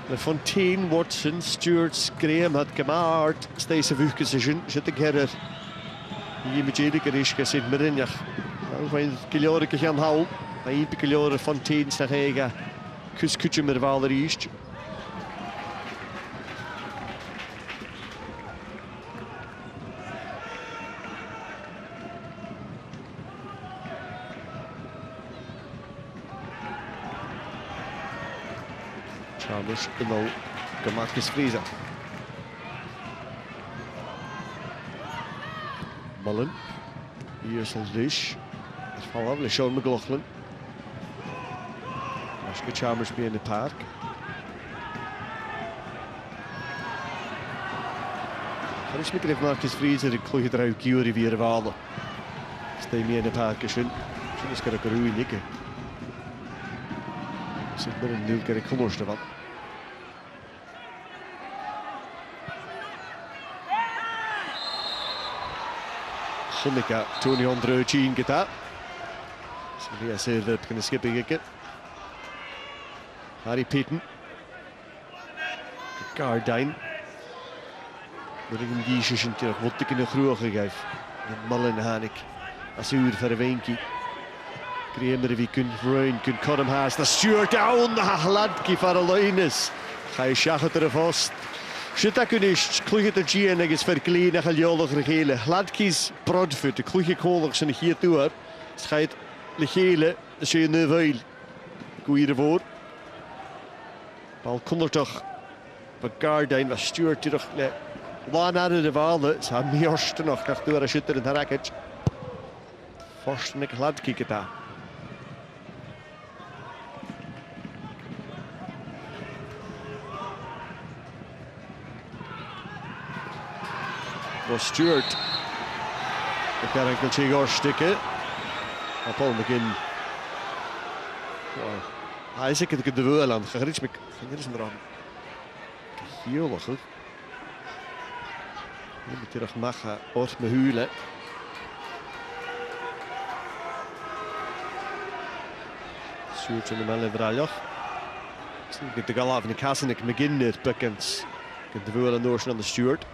De Fontaine, Watson, Stuart, Graham had gemaakt. Deze Fuchs is in, zit ik her. Hier met jullie Gerisch gezien Mirren, ja. Gewoon kiloren gaan houden. Maar hier kiloren Fontaine naar hega. Kuskutje met Valer Ischt. Chalmers yn ôl Marcus Fraser. Mullen. Here's Lish. It's probably Sean McLaughlin. Oscar Chalmers be in the park. Har is mikro Marcus Fraser yn clwyd draw giwr I fi ar y fal. Stay me in the park ysyn. Sy'n ysgol ag rwy'n nig. Sy'n mynd yn nŵl gyda cwmwrs na fan. Chynnig a Tony Ondrew Jean gyda. Sy'n fi a sefyd gan y skiping ygyn. Harry Peyton. Gardain.Wyr ygyn gysio sy'n ti'r fwtig yn y chrwch y gaif. Mullen hanig. As yw'r fer y feingi. Graham yr fi gyn rwy'n gyn Coram Haas. Na Stuart down na Hladki far y loenus. Chai siachat ar y ffost. Sut ac yn eist, clwychyd y gian agos fer glin a chaliolwch yr chele. Hladki's Brodfoot, y clwychyd colwch sy'n eich dŵr. Schaid le chele, y sy'n y feil. Gwir y fôr. Bal cwnnwrtoch. Fa Gardain, fa Stuart ydych le. Lan ar y fal, sa'n mi orstyn o'ch gach dŵr a sydd yn haragad. Forstyn ag Hladki gyda. Stuart. The Carrington Chigor sticker. Paul McGinn. Isaac het de wel aan. Gerits met. Ging er eens maar aan. Heel goed. Met hier macha ort me hule. Suurt in de melle vraljoch. Ik de galaf in de kassen ik begin het bekend. Ik de wel noorsen aan de Stuart.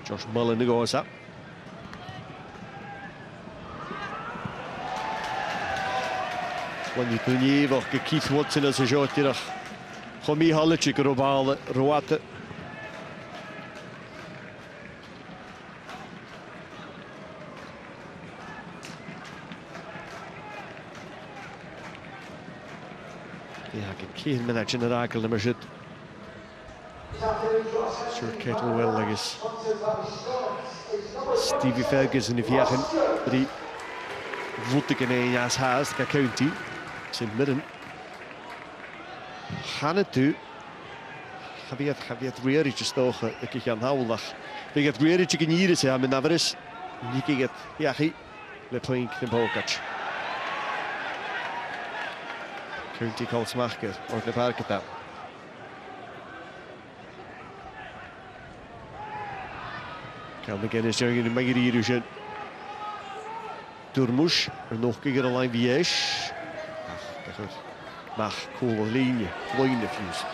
Josh Mullen de goza. Want je kunt je even Keith Watson als een shot terug. Gewoon mee halletje globale roate. Ja, ik geen met generakel nummer zit. Stuart Kettlewell leggens. Stevie Ferguson if jagen die voetigen in jas haast ka county St Mirren. Gaan het toe. Gaat weer iets stogen. Ik ga houwelig. Ik het weer iets genieren ze hebben naveris. Niet het. Ja, hij le plink de Bokac. County calls Marker or de Parketa. Kan McGinnis zeggen de Magirirujen. Durmush, nog keer een lijn Vies. Dat goed. Maar coole linie, vloeiende fuse.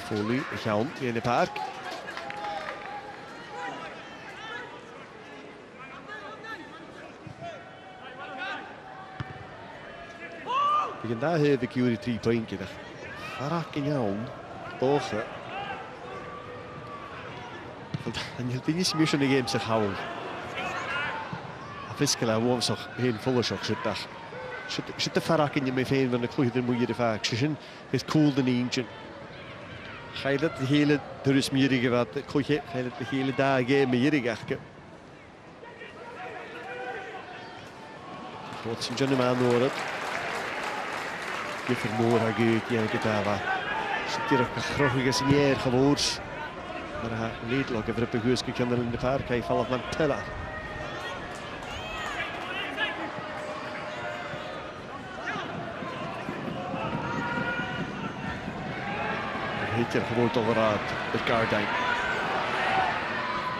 Foley, gaan in de park. Ik daar heb ik jullie 3 punten. Vaak in jou, bogen. En je ding is meer zo'n game zich houden. Fiskela woensdag heen volle shock zit daar. Zit de vaak in je mee veen van de kloei dan moet je de vaak zien. Het cool de eentje. Ga je dat de hele toerismierige wat kloei ga je dat de hele dag game met je gakken. Wat zijn Johnny man hoor. Je vermoor haar geut, ja, ik het daar. Zit hier ook een grote signeer gewoord. Maar hij leed ook even op een geus kan er in de park. Hij valt van Tella. Heet hier gewoon toch eruit, het kaartijn.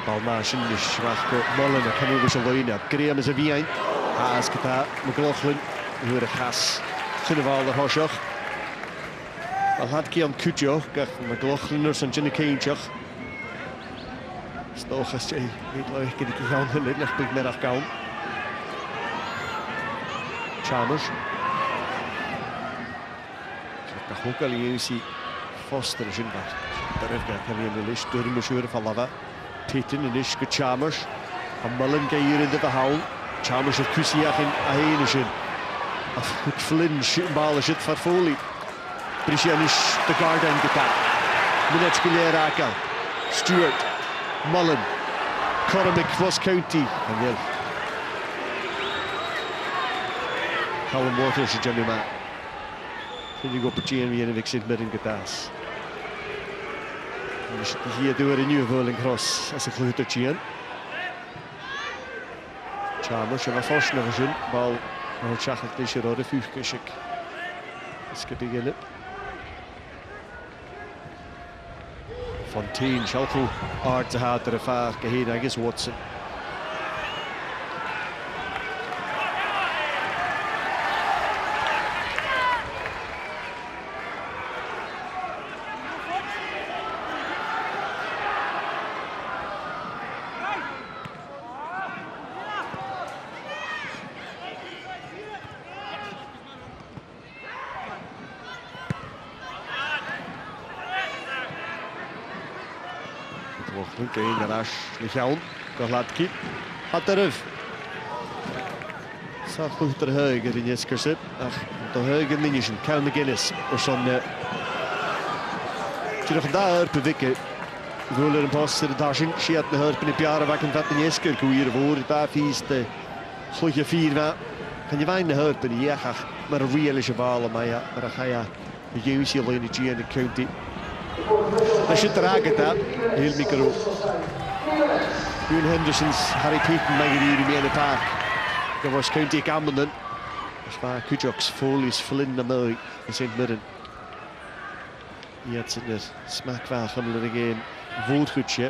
Balmaasje is zwak, Mullen, dat kan over zijn leunen. Graham is er wie een. Haas gaat daar, McLaughlin, weer een gas. Gunneval de Hoshach. Al had Kian Kutjo, kijk McLaughliners en Jenny Keintjach. Stoog als je niet leuk kan ik gaan, dit ligt bij middag gaan. Chalmers. Dat ook al eens Foster is in dat. Daar heeft hij in de list door de mesure van Lava. Pitten en is Chalmers. Van Mullen kan hier in de behouden. Chalmers heeft Kusiak in Ahenischen. Het flinch, bal is het voor Foley. Prisjanis de Garden gepakt. Minetje raken. Stuart, Mullen, Cormick, Ross County. En wel. Callum Waters is Johnny Man. Vind je op het GM weer in St Mirren getaas. Hier doen we een nieuwe voling cross als een grote GM. Chalmers, je was vast nog eens in. Bal. Maar het zag het is hier ook de vuurkisje. Dat is beginnen. Fontaine, Schalko, hard te hard de vaar. Geheen, I guess Watson. Oké, garage, lichaam, dat laat kiep. Had terug. Zat goed ter heugen in Jesker zit. Ach, de heugen dingetjes, Cal McGinnis. Of zo'n... Je nog daar bewikken. We willen een pas de dasje. Je had een hurp in de jaren wakken van de Jesker. Hoe hier voor het afvies de goede 4 van. Can you find the hurt but iachach mar a real is a ball maya mar a chaya the UC line G in the county. I should drag at that. He'll make it up. Ewan Henderson's Harry Payton Maggie in the park. The Ross County Campbell. Waar Kujok's Foley's Flynn Murray in St Mirren. He had in het smaak waar van de game. Voelgoedje.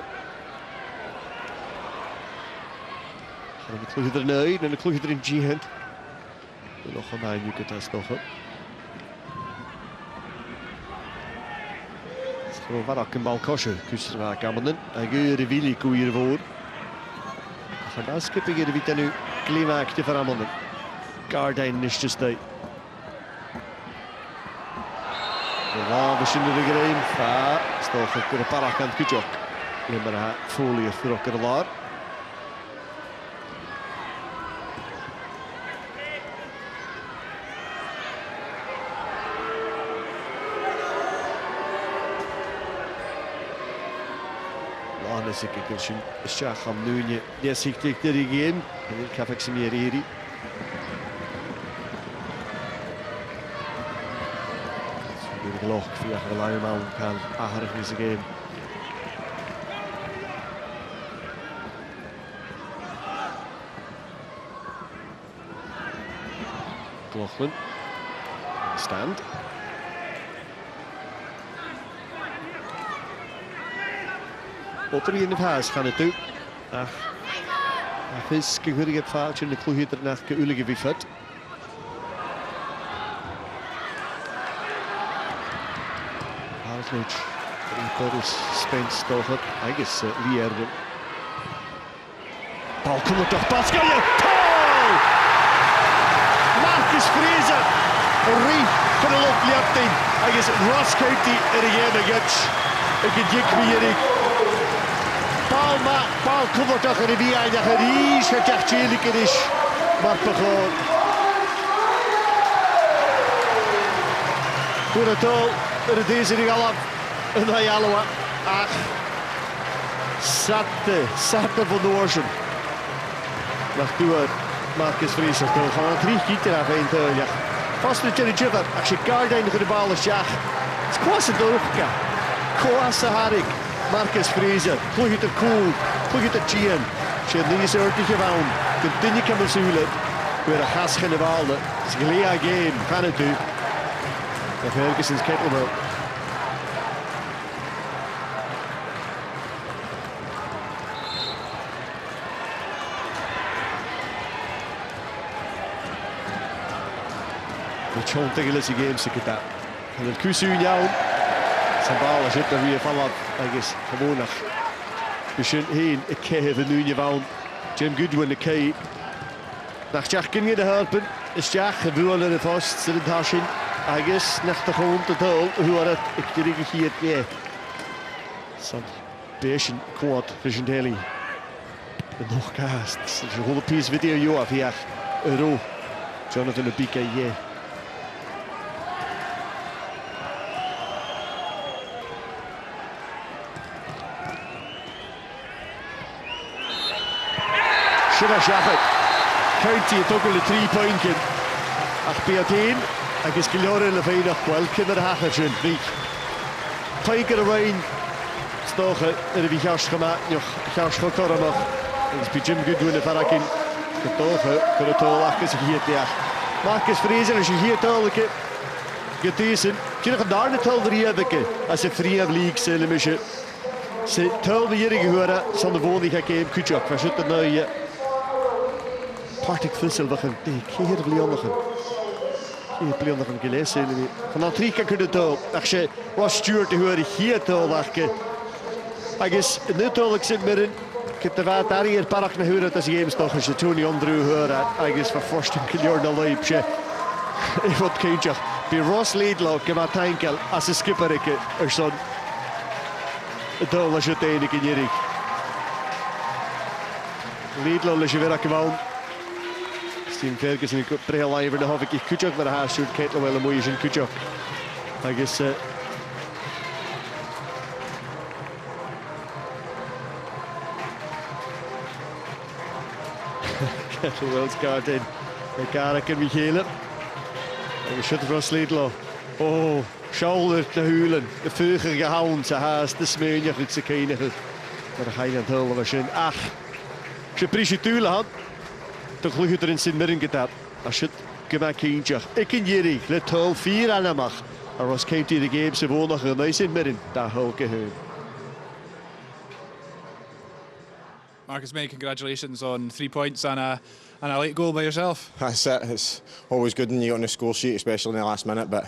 En dan kloeg je er nu en dan kloeg je er in G-hand. Nog een mij nu kunt dat nog op. Gewoon wat ook een bal kosten. Kuster waar Campbell. Hij gaat de Willy koeien voor. En dan skippen je de witte nu. Klimaakje van Campbell. Gardain is just out. La machine de game. Fa sto voor de parakant Kujok. Limmer folie voor de laar. La is ik kan Shach am nu yes ik tik de game. Ik heb ik meer hier. Loch via de Lion Mountain kan aardig is de game. Lochlan stand. Otter in de huis gaan het doen. Ach, is geheurig het foutje in de kloeg er naar geulige wie vet. Hartledge, Paris, Spence toch op. I guess Lee Erwin. Bal komt er toch pas. Goal! Marcus Fraser, een reef van de looplijting. I guess Ross County in de game against. Ik heb dik meer. Bal komt er toch in de wie eindig. Ries het echt chillig is. Maar begon. Voor het al. Er deze regal en hij allemaal. Ach, zatte van de oorzen. Mag door Marcus Fraser toch gaan 3 keer af een teug. Vast de Jerry Jibber. Als je Gardain de bal is ja. Het is kwast doorga. Kwast harik. Marcus Fraser. Ploeg het er cool. Ploeg het er Gian. Ze hebben niet zo ordelijk gewonnen. Continue kan zullen. Weer een gas in de bal. Het is een gelegen game. Gaan het doen. En Ferguson's kettlebell. Het is tegen deze game zeker dat. En het kussen in jou. Zijn bal zit er weer van wat. Hij is gewoon nog. Misschien heen. Ik krijg nu in je woon. Jim Goodwin de kei. Nach Jack kun je de helpen. Is Jack gewoon in de vast. Zit in het hasje. Hij is naar de grond te tol. Hoe het ik dirige hier nee. Zo'n beetje kwaad. Legendary. En nog kaast. Het is een hele piece video jou af hier. Euro. Jonathan de BK yeah. Should have shot it. County took the 3-point in. Ach Beatin, I guess Gilore le fein of welcome at Hackerchen. Big. Tiger Rain. Stoche er wie gas gemaakt nog gas gekomen nog. Het is Jim Goodwin de Farakin. Getogen voor het tol ach is hier ja. Marcus Fraser is hier tolke. Getezen. Kijk nog daar de tol drie hebben. Als een vrije league zullen we ze tol weer gehoren. Zonder woning ga game Kujok. We zitten nu Partik Vissel we gaan keer Leonigen. Keer Leonigen gelezen. Van dat 3 keer de tol. Als je Ross Stewart te horen hier tol lachen. Ik is niet tolk zit Mirren. Ik heb de waard daar hier park naar horen dat ze games toch als je Tony Andrew horen. Ik is van Forsten Killior de Leipje. Ik wat kindje. Bij Ross Laidlaw kan maar tanken als een skipperike er zo'n. Het tol als je het enige in Laidlaw is je weer gewoon. Steven Ferguson in trail line de half ik Kujok maar haar shoot Kate wel een mooie in Kujok. I guess Kettlewell's guard in. Garrick and Michele. En should Ross Laidlaw. Oh, shoulder de hulen. De vuger gehouden. Ze haast de smeunig uit zijn kenigheid. Maar de Highland Hill was een ach. Je prisitulen had. Toch lucht er in Sint Mirren gedaan. Als je het gemaakt kindje. Ik en Jerry. Let hul 4 aan hem mag. En Ross County de game ze wonen nog in Sint Mirren. Daar hulke hun. Marcus May, congratulations on 3 points and a late goal by yourself. That's it. It's always good when you get on the score sheet, especially in the last minute. But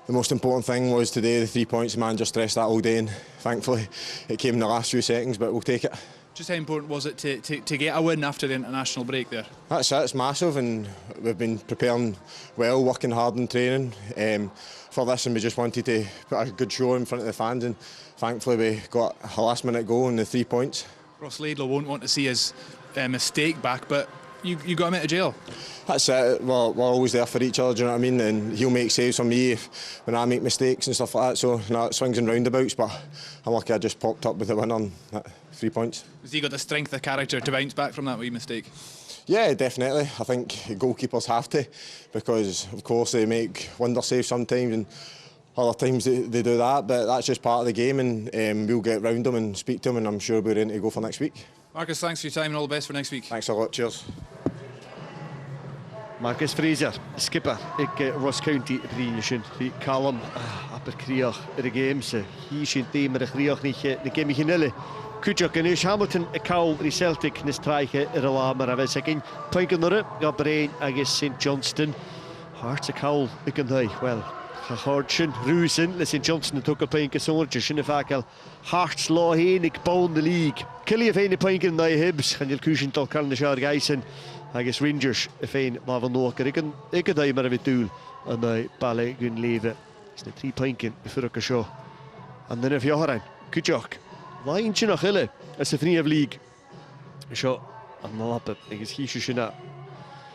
the most important thing was today, the 3 points. The man just stressed that all day, and thankfully it came in the last few seconds. But we'll take it. Just how important was it to get a win after the international break there? That's it. It's massive, and we've been preparing well, working hard in training for this, and we just wanted to put a good show in front of the fans. And thankfully, we got a last-minute goal and the 3 points. Ross Laidlaw won't want to see his mistake back, but you got him out of jail. That's it. We're always there for each other, do you know what I mean? And he'll make saves for me when I make mistakes and stuff like that. So it swings and roundabouts, but I'm lucky I just popped up with the win on 3 points. Has he got the strength of character to bounce back from that wee mistake? Yeah, definitely. I think goalkeepers have to, because of course they make wonder saves sometimes, and other times they do that, but that's just part of the game, and we'll get round them and speak to them, and I'm sure we're ready to go for next week. Marcus, thanks for your time and all the best for next week. Thanks a lot, cheers. Marcus Fraser, skipper, ik Ross County Brinition, die Callum, aber krieg de game se, hier zijn teamer de krieg niet, de game genelle. Kujak en is Hamilton a call the Celtic in strijke la maar we zeggen, Pinkenere, ja Brain agus St Johnston, Hearts a call ik en hij, well. Hartschen, Rusen, St Johnston took a pinken soortje, in fact, Hearts law heen, ik bouw de league. Killie of een pinken naar Hibs, gaan je kussen tot kan de jaar geisen. I guess Rangers, if een laven noker, ik kan daar maar weer doen. En hij ballen gun leven. Is de 3 pinken voor een show. En dan heb je Joran, Kujak, lijntje nog hille, als de vriend of league. Zo, en dan lappen, ik is giesje na.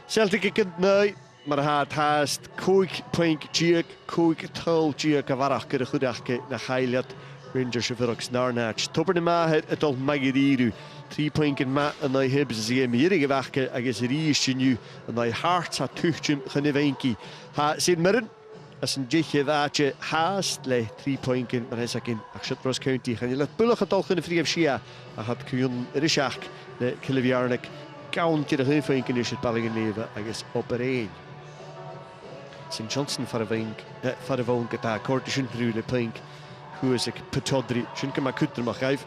Celtic ik het nee. Maar het haast koik pink jiek koik tol jiek avarach de goedachke na Highland Rangers verroks narnach topper de ma het al magiriru 3 pinken ma en hij hebben ze meer gewachke agus riesje nu en hij hart had tuchtje genevenki ha Sint Mirren as een jiche waatje haast le 3 pinken maar hij in Ross County gaan je let bullig het al in de vrije schia had kun de schak de Kilviarnik countje de pinken is het ballen leven agus op 1 St Johnston for a vonk at that court shouldn't really pink who is a petodri shouldn't come a kutter mag geef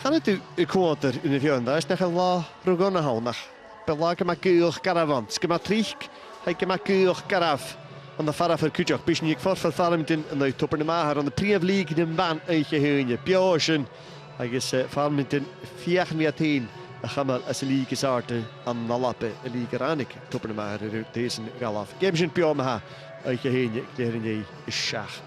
gaan het u quarter in de vier daar is nog een la rogona hal nog belage ma keur caravan skema trick hij kema keur caraf aan de fara voor kujak bisje ik voor Farmington en de topper de maher aan de Premier League de baan uitje heunje Piochen hij is Farmington 4-10 Gamal as a league arte aan Nalappe a league ranik topper de maar deze galaf Gemshin Pioma uit je heen je is schach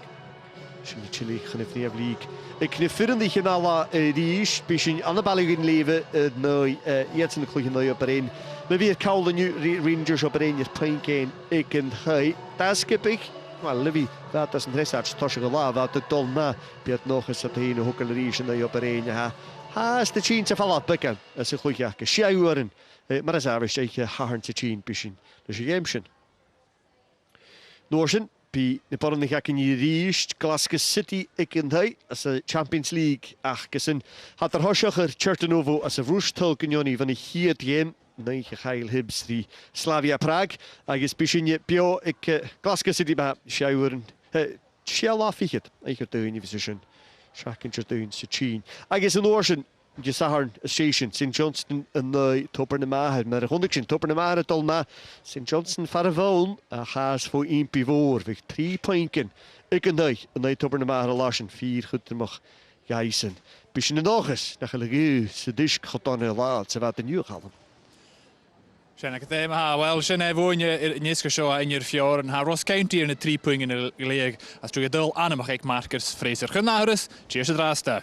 Chili Knefneef League ik kneffiren die genala die is bisschen aan de bal in leven nou jetzt in de kloje nou op een we weer kalden nu Rangers op een je pinken ik en hij dat skip ik maar Livy dat is een research tosje gelaaf dat de tol na het nog eens dat heen hoekelerie nou op een ja Haast de Chin te vallen bekken. Dat is een goed jaarke. Sjouwen. Maar dat is aardig dat je haar te Chin bisschen. Dus je gemschen. Noorsen. Bij de parren ga ik in je riest. Glasgow City. Ik en hij. Als de Champions League. Ach, gesen. Had er Hosjacher. Chertonovo. Als de vroegstulken jonnie van de hier game. Nee, geheil Hibs. Die Slavia Praag. Agus bisschen je. Pio. Ik Glasgow City. Maar sjouwen. Sjouwen ik het. Ik heb de universiteit. Shakin Jardun Sachin. I guess in Orson, you saw her station, St Johnston and the Topper Namaha, maar 100 Topper Namaha Tolma, St Johnston Faravon, a has voor 1 pivot, with 3 pinken. Ik en hij Topper Namaha Laschen, 4 goed mag geisen. Bisschen de nog eens, dat gelegen, ze dish gaat dan heel laat, ze wat de nieuw halen. Sian ac ydym ha, wel, sian efo'n nisgo sio yn i'r ffior, yn ha Ross County yn y 3 pwyng yn y league, a strwy gydol anamach eich Marcus Fraser. Chynnahrys, cheers y drasta.